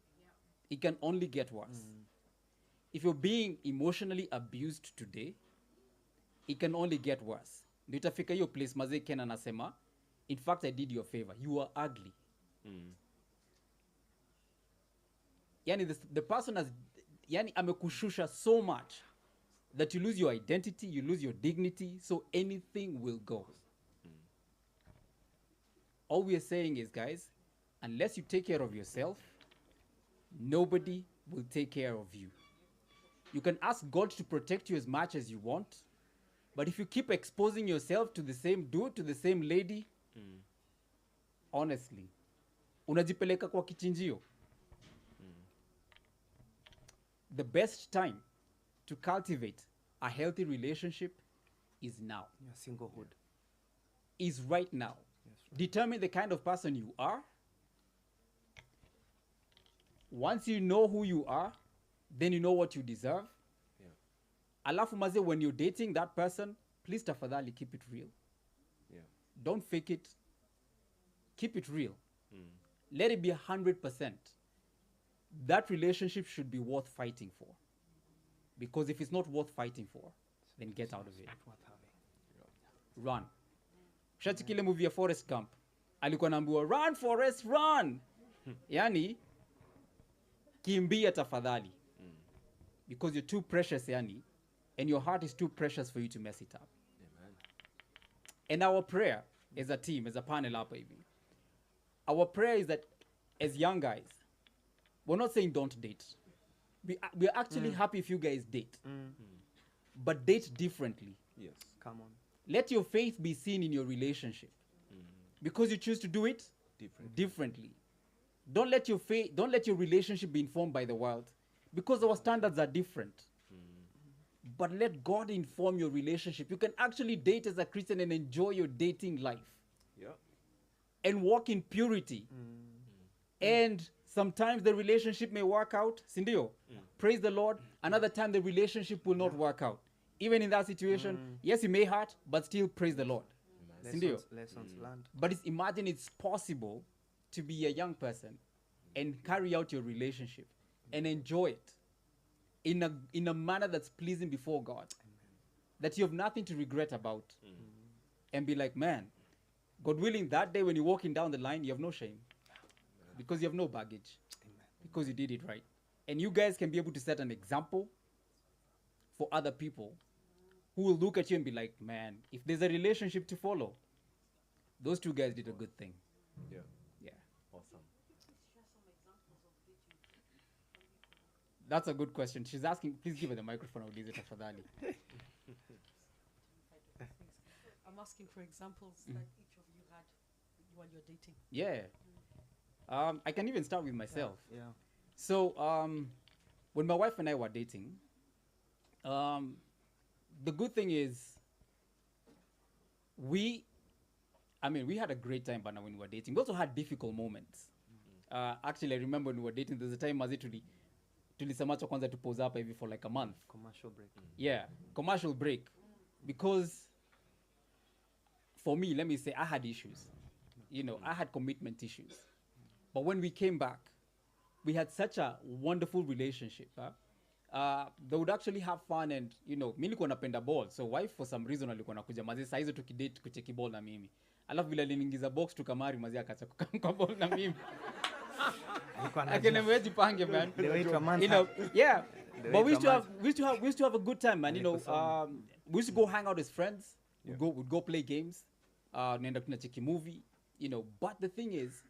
It can only get worse. If you're being emotionally abused today, it can only get worse. Ndio itafika hiyo place mazee Ken anasema, in fact I did you a favor. You are ugly. Yani the person has, yani amekushusha so much that you lose your identity, you lose your dignity, so anything will go. All we are saying is, guys, unless you take care of yourself, nobody will take care of you. You can ask God to protect you as much as you want, but if you keep exposing yourself to the same dude, to the same lady, honestly, unajipeleka kwa kichinjio. The best time to cultivate a healthy relationship is now. Your singlehood. Is right now. Determine the kind of person you are. Once you know who you are, then you know what you deserve. Alafu maze, when you're dating that person, please tafadhali keep it real. Yeah. Don't fake it. Keep it real. Let it be 100%. That relationship should be worth fighting for. Because if it's not worth fighting for, then get out of it. Run. Shachiki ile movie ya Forrest Gump. Alikuwa naambiwa, run Forrest, run. Yani, kimbia tafadhali. Because you're too precious, yani, and your heart is too precious for you to mess it up. Amen. And our prayer as a team, as a panel hapa hivi, our prayer is that as young guys, we're not saying don't date. We're actually happy if you guys date. But date differently. Yes. Come on. Let your faith be seen in your relationship. Because you choose to do it differently. Don't let your relationship be informed by the world. Because our standards are different. But let God inform your relationship. You can actually date as a Christian and enjoy your dating life. Yeah. And walk in purity. And sometimes the relationship may work out. Sindio? Praise the Lord. Another time the relationship will not work out. Even in that situation, yes, it may hurt, but still praise the Lord. Sindio? Lessons learned. But imagine it's possible to be a young person and carry out your relationship and enjoy it in a manner that's pleasing before God. That you have nothing to regret about. And be like, man, God willing, that day when you're walking down the line, you have no shame. Because you have no baggage. Because you did it right. And you guys can be able to set an example for other people who will look at you and be like, man, if there's a relationship to follow, those two guys did a good thing. Yeah. Yeah. Awesome. That's a good question. She's asking, please give her the microphone. I'll use it afadhali. I'm asking for examples that each of you had while you're dating. Yeah. I can even start with myself. Yeah. So, when my wife and I were dating, the good thing is we had a great time when we were dating. We also had difficult moments. Actually, I remember when we were dating, there's a time tulisemacho kwanza to pose up maybe for like a month. Commercial break. Yeah, commercial break. Because for me, let me say, I had issues. You know, I had commitment issues. But when we came back, we had such a wonderful relationship. They would actually have fun and, you know, mi nilikuwa napenda ball. So wife for some reason alikuwa nakuja mazi saa hizo tukidate kucheki ball na mimi. Alafu vile aliniingiza box tukamari mazi akacha kwa ball na mimi. Akenemeji pange, man. The way to a man. You know, yeah. The But way we used to a we used to have a good time, man. You know, 100%. we used to go hang out as friends. Yeah. We'd go play games. Nenda tunacheki movie. You know, but the thing is,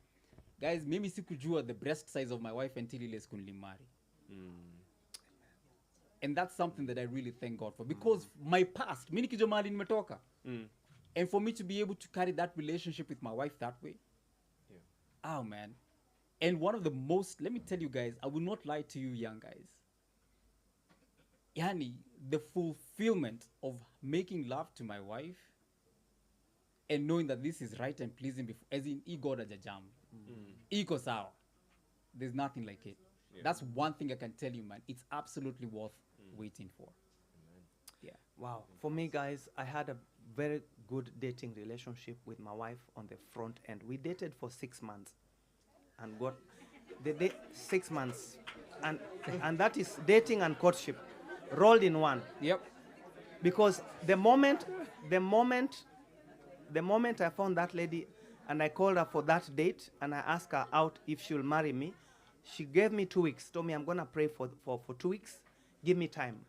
guys, mimi sikujua the breast size of my wife until ile siku nilimari. And that's something that I really thank God for, because my past, mimi nikijua mahali nimetoka. And for me to be able to carry that relationship with my wife that way. Yeah. Oh man. And one of the most, let me tell you guys, I will not lie to you young guys. Yani, the fulfillment of making love to my wife and knowing that this is right and pleasing before, as in ego da jam. Iko sawa. There's nothing like it. Yeah. That's one thing I can tell you, man. It's absolutely worth waiting for. Yeah. Wow. For me, guys, I had a very good dating relationship with my wife on the front end. We dated for 6 months and got 6 months. And that is dating and courtship rolled in one. Yep. Because the moment I found that lady and I called her for that date and I asked her out if she'll marry me, she gave me 2 weeks, told me I'm going to pray for 2 weeks. Give me time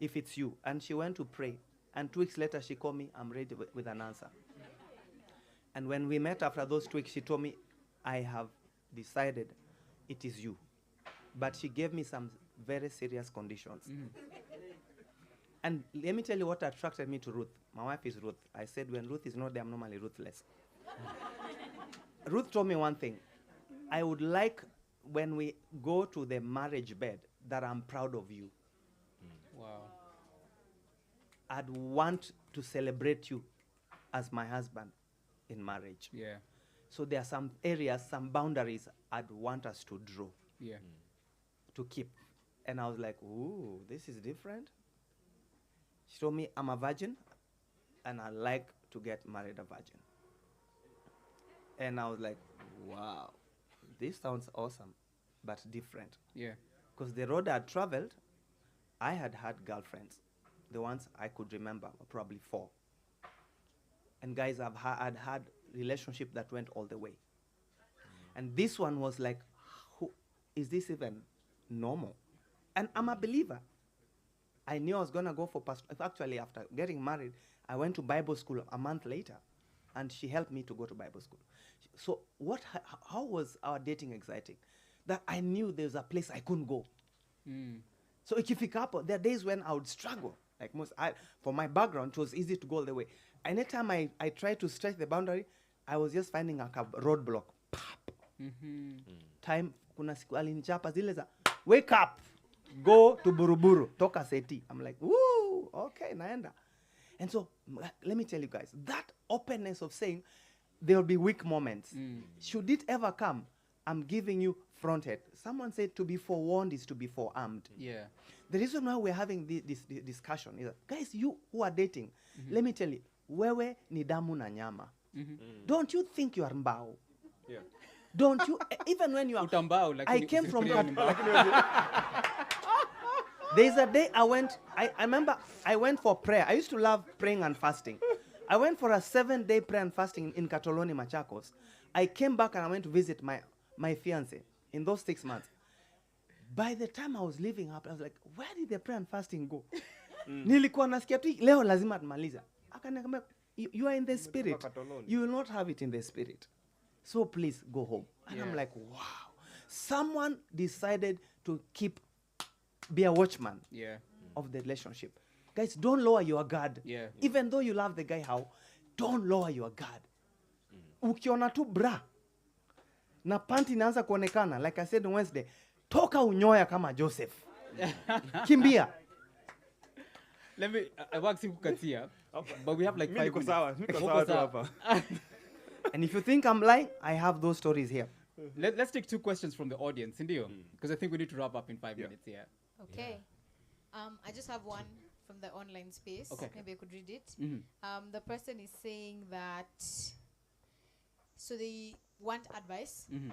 if it's you. And she went to pray. And 2 weeks later, she called me, I'm ready with an answer. And when we met after those 2 weeks, she told me, I have decided it is you. But she gave me some very serious conditions. And let me tell you what attracted me to Ruth. My wife is Ruth. I said, when Ruth is not there, I'm normally ruthless. Ruth told me one thing. I would like, when we go to the marriage bed, that I'm proud of you. Wow. I'd want to celebrate you as my husband in marriage. Yeah. So there are some areas, some boundaries I'd want us to draw, Yeah. to keep. And I was like, ooh, this is different. She told me I'm a virgin and I like to get married a virgin. And I was like, wow, this sounds awesome, but different. Yeah. Because the road I had traveled, I had girlfriends. The ones I could remember were probably 4. And guys, I'd had relationship that went all the way. And this one was like, is this even normal? And I'm a believer. I knew I was going to go for pastor. Actually, after getting married, I went to Bible school a month later, and she helped me to go to Bible school. So how was our dating exciting? That I knew there was a place I couldn't go. So ikifika hapo, there are days when I would struggle. Like for my background, it was easy to go all the way. Anytime I tried to stretch the boundary, I was just finding a roadblock. Time, kuna siku alinichapa zile za, wake up, go to Buruburu, toka seti. I'm like, woo, okay, naenda. And so, let me tell you guys, that openness of saying, there will be weak moments. Should it ever come, I'm giving you front head. Someone said to be forewarned is to be forearmed. Yeah. The reason why we're having this discussion is that, guys, you who are dating, let me tell you, wewe ni damu na nyama. Don't you think you are mbao? Yeah. Don't you, even when you are, Utambao, like I came from There's a day I remember I went for prayer. I used to love praying and fasting. I went for a 7-day prayer and fasting in Catoloni, Machakos. I came back and I went to visit my fiancé in those 6 months. By the time I was leaving up, I was like, where did the prayer and fasting go? Nilikuwa nasikia tu leo lazima tumalize. Akaniambia, you are in the spirit. katoloni. You will not have it in the spirit. So please go home. And I'm Yeah. like, wow. Someone decided to be a watchman Yeah. of the relationship. Guys, don't lower your guard. Yeah. Even though you love the guy how, don't lower your guard. Ukiona tu bra na panty inaanza kuonekana, like I said on Wednesday, toka unyoya kama Joseph. Kimbia. Let me work kukatia. But we have like Mi 5 niko minutes. sawa, niko Uko sawa tu sawa. hapa. And if you think I'm lying, I have those stories here. Let's take 2 questions from the audience, Indio, because I think we need to wrap up in 5 minutes. Yeah. Okay. I just have one from the online space. Okay. Maybe I could read it. Mhm. The person is saying that so they want advice. Mhm.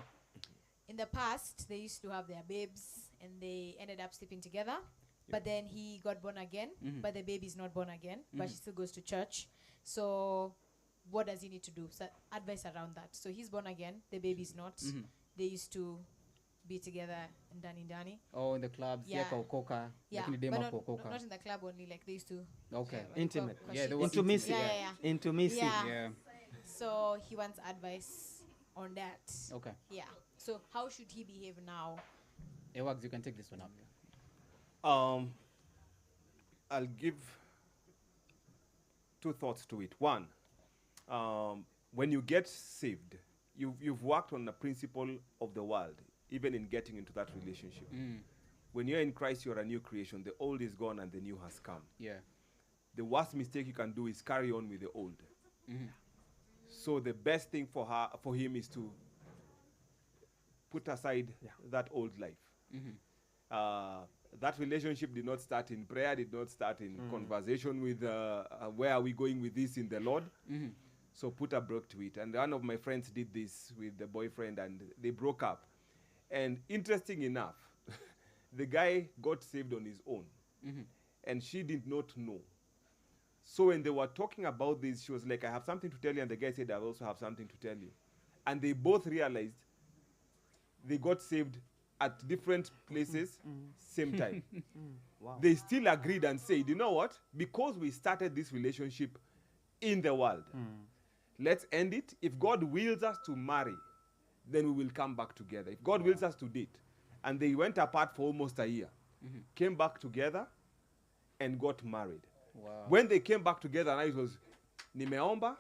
In the past, they used to have their babes and they ended up sleeping together. But then he got born again, but the baby is not born again, but she still goes to church. So what does he need to do? So advice around that. So he's born again, the baby is not. They used to be together in Dani. Oh, in the clubs. Yeah. Yeah. Koka. Yeah, Lakini but dema not, koka. not in the club only, like they used to. Okay. what do you Intimate. call Yeah, it? they were Intimacy. Yeah, yeah, yeah. Intimacy. Yeah. Yeah. So he wants advice on that. Okay. Yeah. So how should he behave now? Ewags, you can take this one up. I'll give 2 thoughts to it. One, when you get saved, you've worked on the principle of the world, even in getting into that relationship. When you're in Christ, you're a new creation. The old is gone and the new has come. Yeah. The worst mistake you can do is carry on with the old. So the best thing for him is to put aside that old life. That relationship did not start in prayer, did not start in conversation with where are we going with this in the Lord. So put a break to it. And one of my friends did this with the boyfriend and they broke up. And interesting enough, the guy got saved on his own. And she did not know. So when they were talking about this, she was like, I have something to tell you. And the guy said, I also have something to tell you. And they both realized they got saved at different places, same time. Wow. They still agreed and said, you know what? Because we started this relationship in the world, let's end it. If God wills us to marry, then we will come back together. If God wills us to date. And they went apart for almost a year, came back together, and got married. Wow. When they came back together, now it was, nimeomba,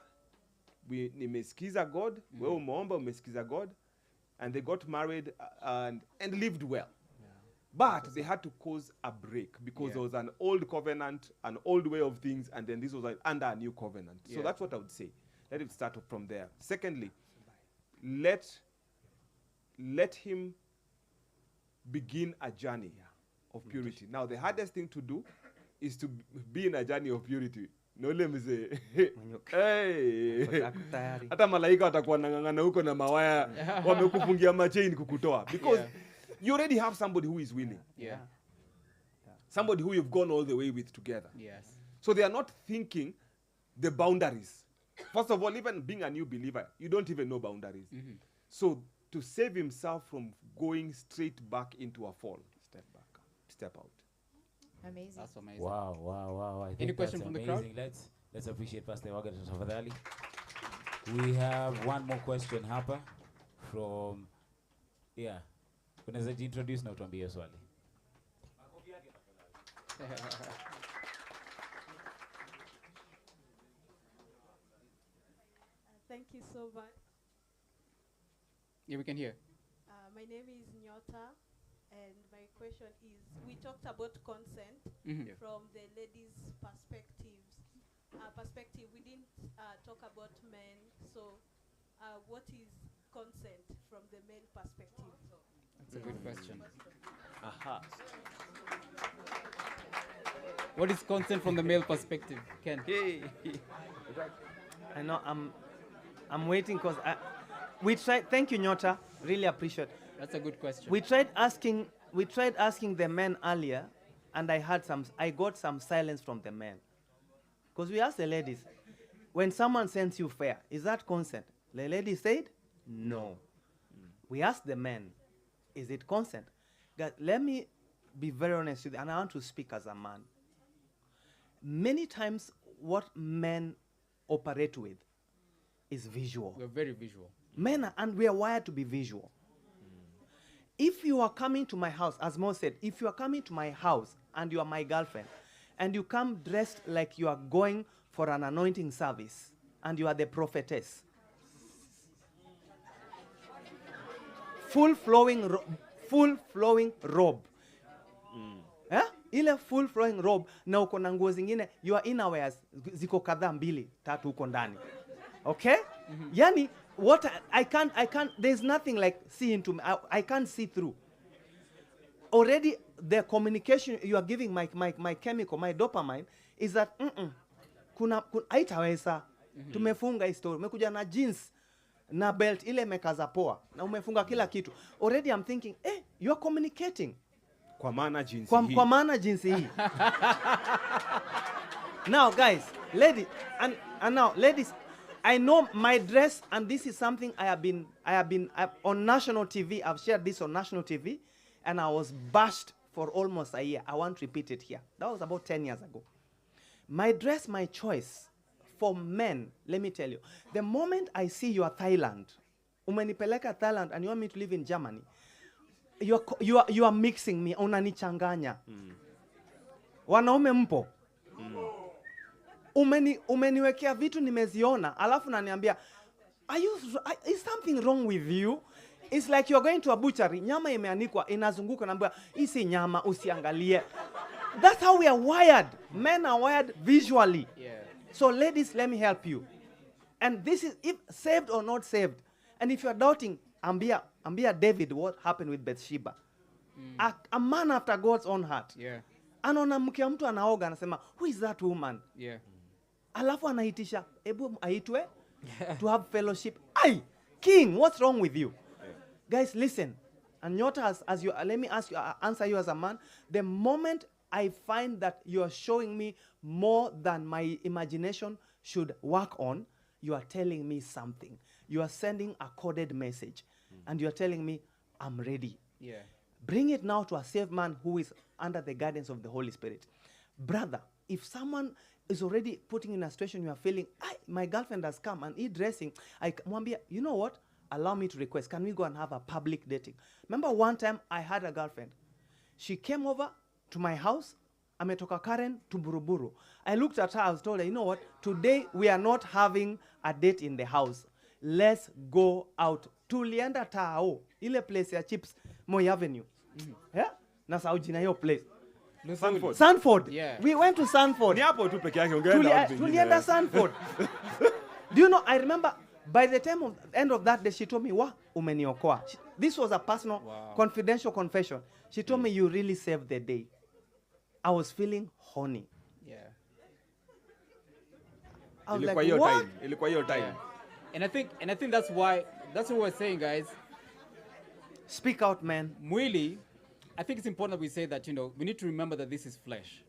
nimesikiza God, wewe umeomba, umesikiza God, and they got married and lived well. But they had to cause a break because there was an old covenant, an old way of things, and then this was under a new covenant. So that's what I would say. Let it start from there. Secondly, let him begin a journey of purity. Now, the hardest thing to do is to be in a journey of purity. No let me say, hey, Tayari. hata malaika watakuwa nang'ang'ana huko na mawaya wamekufungia machain kukutoa because you already have somebody who is willing. Yeah. Somebody who you've gone all the way with together. Yes. So they are not thinking the boundaries. First of all, even being a new believer, you don't even know boundaries. So to save himself from going straight back into a fall, step out. Amazing. That's amazing. Wow. I think Any question that's from the crowd? amazing. Let's appreciate Pastor Waga tafadhali. We have one more question hapa from unaweza introduce na utuambie swali. Thank you so much. Yeah, we can hear. My name is Nyota, and my question is: we talked about consent from the ladies' perspective. We didn't talk about men. So, what is consent from the male perspective? That's a good question. Aha. What is consent from the male perspective, Ken? Hey. I know I'm waiting because we tried. Thank you, Nyota. Really appreciate. That's a good question. We tried asking the men earlier, and I got some silence from the men. Because we asked the ladies, when someone sends you fare, is that consent? The lady said, no. We asked the men, is it consent? Guys, let me be very honest with you, and I want to speak as a man. Many times, what men operate with is visual. We're very visual. Men and we are wired to be visual. If you are coming to my house, as Mo said, if you are coming to my house and you are my girlfriend, and you come dressed like you are going for an anointing service, and you are the prophetess, full flowing robe, eh? Ile full flowing robe na uko na nguo zingine, your innerwears ziko kadhaa 2 3 huko ndani. Okay? Yani what I can't there's nothing like see into me. I can't see through. Already the communication you are giving my chemical, my dopamine is that kuna haitaweza. Tumefunga hii story. Umekuja na jeans na belt ile mekaza poa na umefunga kila kitu. Already I'm thinking, you are communicating. Kwa maana jinsi hii. Kwa maana jinsi hii. Now guys, ladies, and now ladies, I know my dress, and this is something I have been on national TV. I've shared this on national TV, and I was bashed for almost a year. I won't repeat it here. That was about 10 years ago. My dress, my choice for men. Let me tell you, the moment I see you are Thailand, umenipeleka Thailand, and you want me to live in Germany, you are mixing me. Unanichanganya. Wanaume mpo. Umeniwekea vitu nimeziona, alafu naniambia, is something wrong with you? It's like you're going to a butchery, nyama imeanikwa, inazunguka, naambia, hii si nyama, usiangalie. That's how we are wired. Men are wired visually. Yeah. So ladies, let me help you. And this is, if saved or not saved, and if you're doubting, ambia David what happened with Bathsheba. A man after God's own heart. Yeah. Anaona mke wa mtu anaoga, anasema, who is that woman? Yeah. Alafu anaitisha, ebu aitwe to have fellowship. Ay, king, what's wrong with you? Guys, listen. And Nyota, as you, let me ask you, answer you as a man. The moment I find that you are showing me more than my imagination should work on, you are telling me something. You are sending a coded message. And you are telling me, I'm ready. Yeah. Bring it now to a saved man who is under the guidance of the Holy Spirit. Brother, if someone is already putting in a situation you are feeling, my girlfriend has come and he's dressing, Mwambia, you know what? Allow me to request, can we go and have a public dating? Remember one time I had a girlfriend. She came over to my house, ametoka Karen to Buruburu. I looked at her, I was told her, you know what? Today we are not having a date in the house. Let's go out. Tulienda Tao, ile place ya chips, Moi Avenue. Yeah? Nasa ujina hiyo place. Sanford. Yeah. We went to Sanford. Ni hapo tu peke yake ungeenda wapi? Tulienda Sanford. Do you know, I remember by the time of end of that day, she told me, "Wa, umeniokoa." This was a personal, confidential confession. She told me, "You really saved the day." I was feeling horny. Yeah. I was Ilikuwa like, hiyo what? time. Ilikuwa hiyo time. Yeah. And I think that's what we're saying, guys. Speak out, man. Mwili, I think it's important that we say that, we need to remember that this is flesh.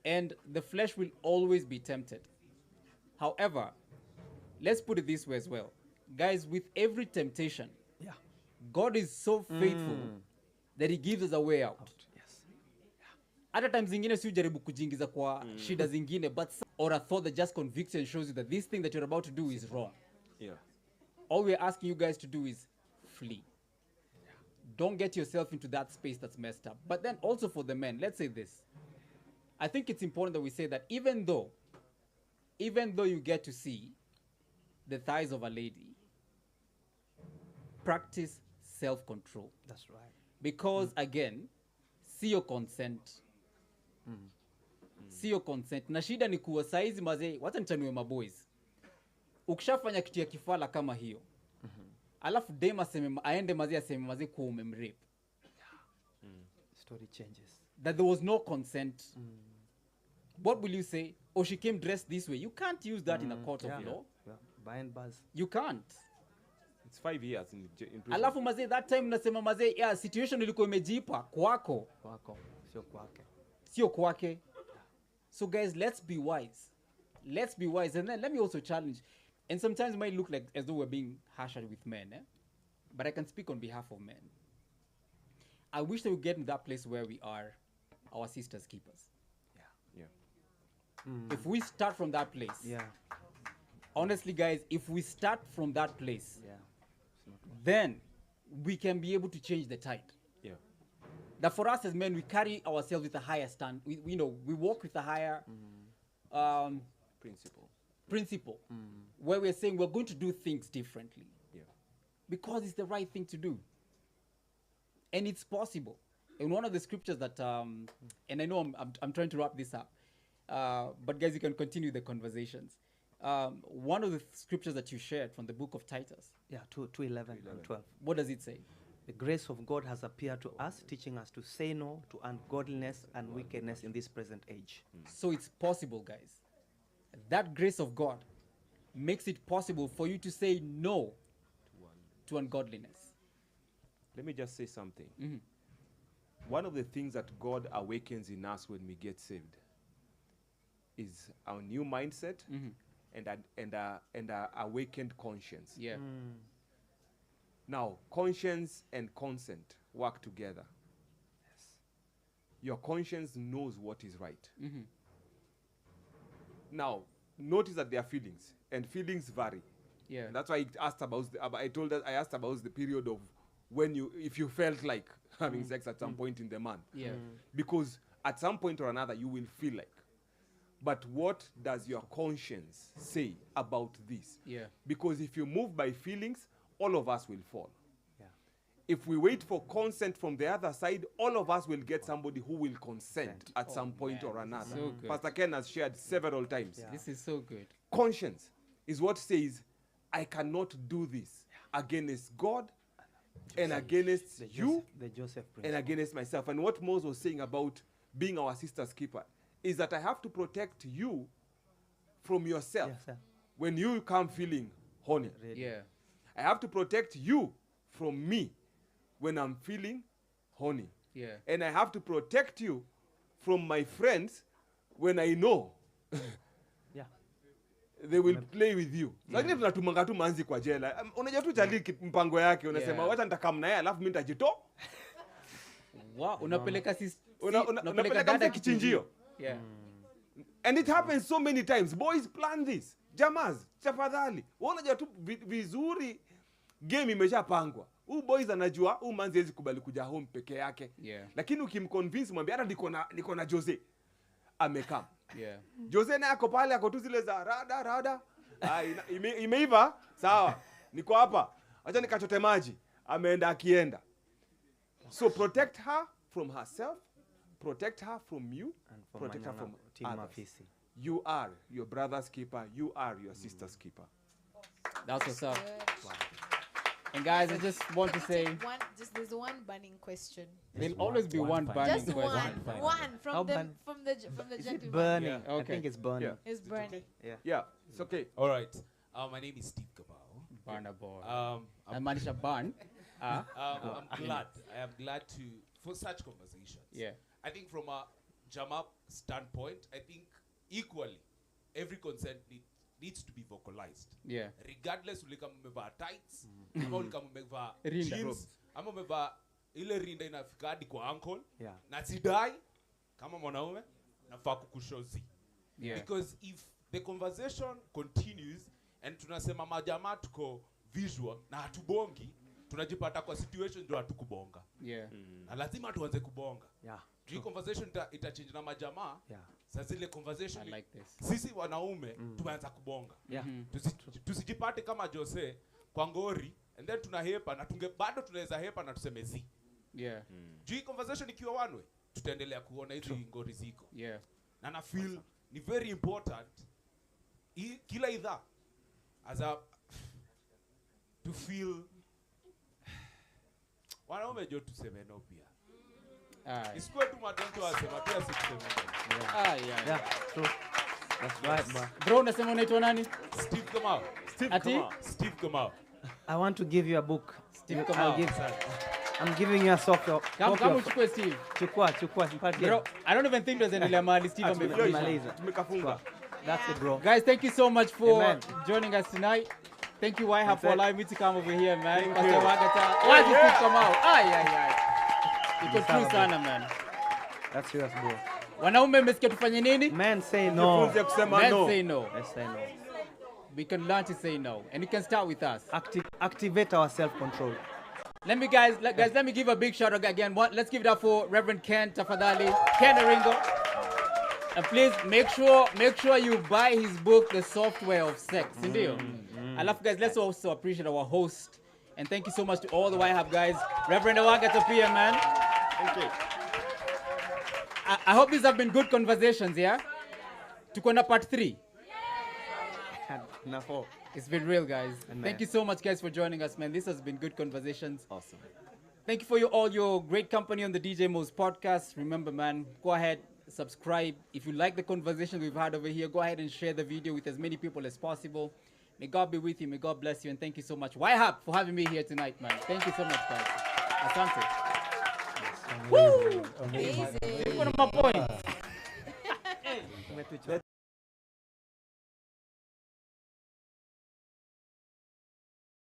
And the flesh will always be tempted. However, let's put it this way as well. Guys, with every temptation, Yeah. God is so faithful that he gives us a way out. Yes. Other times zingine si ujaribu kujiingiza kwa shida zingine, but or a thought that just convicts you and shows you that this thing that you're about to do is wrong. Yeah. All we're asking you guys to do is flee. Don't get yourself into that space that's messed up. But then also for the men, let's say this. I think it's important that we say that even though you get to see the thighs of a lady, practice self-control. That's right. Because again, see your consent. See your consent. Na shida ni kuwa saizi mazee, wacha nichanue maboys. Ukishafanya kitu ya kifala kama hiyo, alafu dem aende mazee aseme mazee kuwa umemrape. Story changes. That there was no consent. What will you say? Oh, she came dressed this way. You can't use that in a court of law. Yeah. Buying buzz. You can't. It's 5 years in prison. Alafu mazee, that time nasema mazee, yeah, situation ilikuwa imejipa kwako. Kwako, sio kwake. Sio kwake. So guys, let's be wise. Let's be wise. And then let me also challenge. And sometimes it might look like as though we're being harsher with men. But I can speak on behalf of men. I wish that we get in that place where we are our sisters' keepers. Yeah. If we start from that place, Yeah. honestly, guys, if we start from that place, Yeah. then we can be able to change the tide. Yeah. That for us as men, we carry ourselves with a higher stand. We we walk with a higher principle, where we're saying we're going to do things differently. Yeah. Because it's the right thing to do. And it's possible. In one of the scriptures that, and I know I'm trying to wrap this up, but guys, you can continue the conversations. One of the scriptures that you shared from the book of Titus. Yeah, 2:11 and 12. What does it say? The grace of God has appeared to us, teaching us to say no to ungodliness and wickedness in this present age. So it's possible, guys. That grace of God makes it possible for you to say no to ungodliness. Let me just say something. One of the things that God awakens in us when we get saved is our new mindset and a awakened conscience. Yeah. Now, conscience and consent work together. Yes. Your conscience knows what is right. Now, notice that there are feelings, and feelings vary. Yeah. And that's why I asked about. I asked about the period of when if you felt like having sex at some point in the month. Yeah. Because at some point or another you will feel like. But what does your conscience say about this? Yeah. Because if you move by feelings, all of us will fall. Yeah. If we wait for consent from the other side, all of us will get somebody who will consent at some point or another. So good. Pastor Ken has shared several times. Yeah. This is so good. Conscience is what says, I cannot do this against God and against you the Joseph and principle. against myself. And what Moses was saying about being our sister's keeper is that I have to protect you from yourself Yes, sir. when you come feeling horny. Ready. Yeah. I have to protect you from me when I'm feeling horny. Yeah. And I have to protect you from my friends when I know Yeah. they will play with you. Lakini tunatumanga tu manzi kwa jela. Unajua tu chali mpango yake unasema Yeah. wacha nitakam naye alafu mimi nitajitoa. Wow, unapeleka Unapeleka dada mtu kichinjio. Yeah. And it happens so many times. Boys plan this. Jamaz, tafadhali. Unajua tu vizuri game imeshapangwa. Huyu boys anajua huyu manzi hawezi kubali kuja home peke yake. Yeah. Lakini ukimconvince mwambie hata niko na Jose. Amekam. Yeah. Jose naye ako pale ako tu zile za rada. Imeiva? Sawa. Niko hapa. Acha nikachote maji. Ameenda akienda. So protect her from herself. Protect her from you. And from Protect her Manyana from Team others. Mafisi. You are your brother's keeper. You are your sister's keeper. That's what's up. And guys, I just want to say There's one burning question. there'll always be one final. burning Just question. one How from the burn- from the Is gentleman. it burning? Yeah, I okay. think it's burning. Yeah. It's burning. Yeah, it's okay. All right. My name is Steve Kabao. Burner boy. I I'm, managed to burn. I'm glad. I am glad for such conversations. Yeah. I think from a jam-up standpoint, I think equally every consent needs to be vocalized. Yeah. Regardless ule kama umevaa tights, ama ule kama umevaa Rinda. jeans, ama umevaa ile rinda inafika hadi kwa ankle, Yeah. na sidai kama mwanaume nafaa kukushozi. Yeah. Because if the conversation continues and tunasema majamaa tuko visual na hatubongi, tunajipata kwa situation ndio hatukubonga. Yeah. Na lazima tuanze kubonga. Yeah. Hii conversation itachange na majamaa. Yeah. Sasa zile conversation I like this. sisi wanaume tumeanza kubonga. Yeah. Tusijipate kama Jose kwa ngori and then tunahepa na bado tunaweza hepa na tuseme zi. Yeah. Hii conversation ikiwa one way tutaendelea kuona hizi ngori ziko. Yeah. Na na feel ni very important kila idhaa as a to feel wanaume jo tuseme no pia. Isikuwe tu madonto wasema pia si tuseme no. Yeah. True. That's right, bro. Bro, unasema unaitwa nani? Steve Kamau. Steve Kamau. I want to give you a book. Steve Kamau. I'm giving you a soft Kama uchukue Steve. Chukua, mpatie. Bro, I don't even think there's any mahali Steve Tumemaliza. Tumekafunga. That's it, bro. Guys, thank you so much for Amen. joining us tonight. Thank you, YHAP, for allowing me to come over here, man. Thank Pastor you. Wagata. Why did Steve come out? Ay. Iko true sana man. That's serious, bro. Wanaume mmesikia tufanye nini? Men say no. Men say no. Let's say no. We can learn to say no, and you can start with us. Activate our self-control. Let me let me give a big shout out again. Let's give it up for Reverend Ken Tafadhali, Ken Aringo. And please make sure you buy his book, The Software of Sex. Indeed. I love guys. Let's also appreciate our host. And thank you so much to all the YHub guys. Reverend Awaga Tapia, man. Thank you. I hope these have been good conversations, yeah? Tuko na part 3. It's been real, guys. Thank you so much, guys, for joining us, man. This has been good conversations. Awesome. Thank you for all your great company on the DJ Mo's podcast. Remember, man, go ahead, subscribe. If you like the conversation we've had over here, go ahead and share the video with as many people as possible. May God be with you. May God bless you. And thank you so much, YHub, for having me here tonight, man. Thank you so much, guys. Asante. Woo! Amazing. One of my points.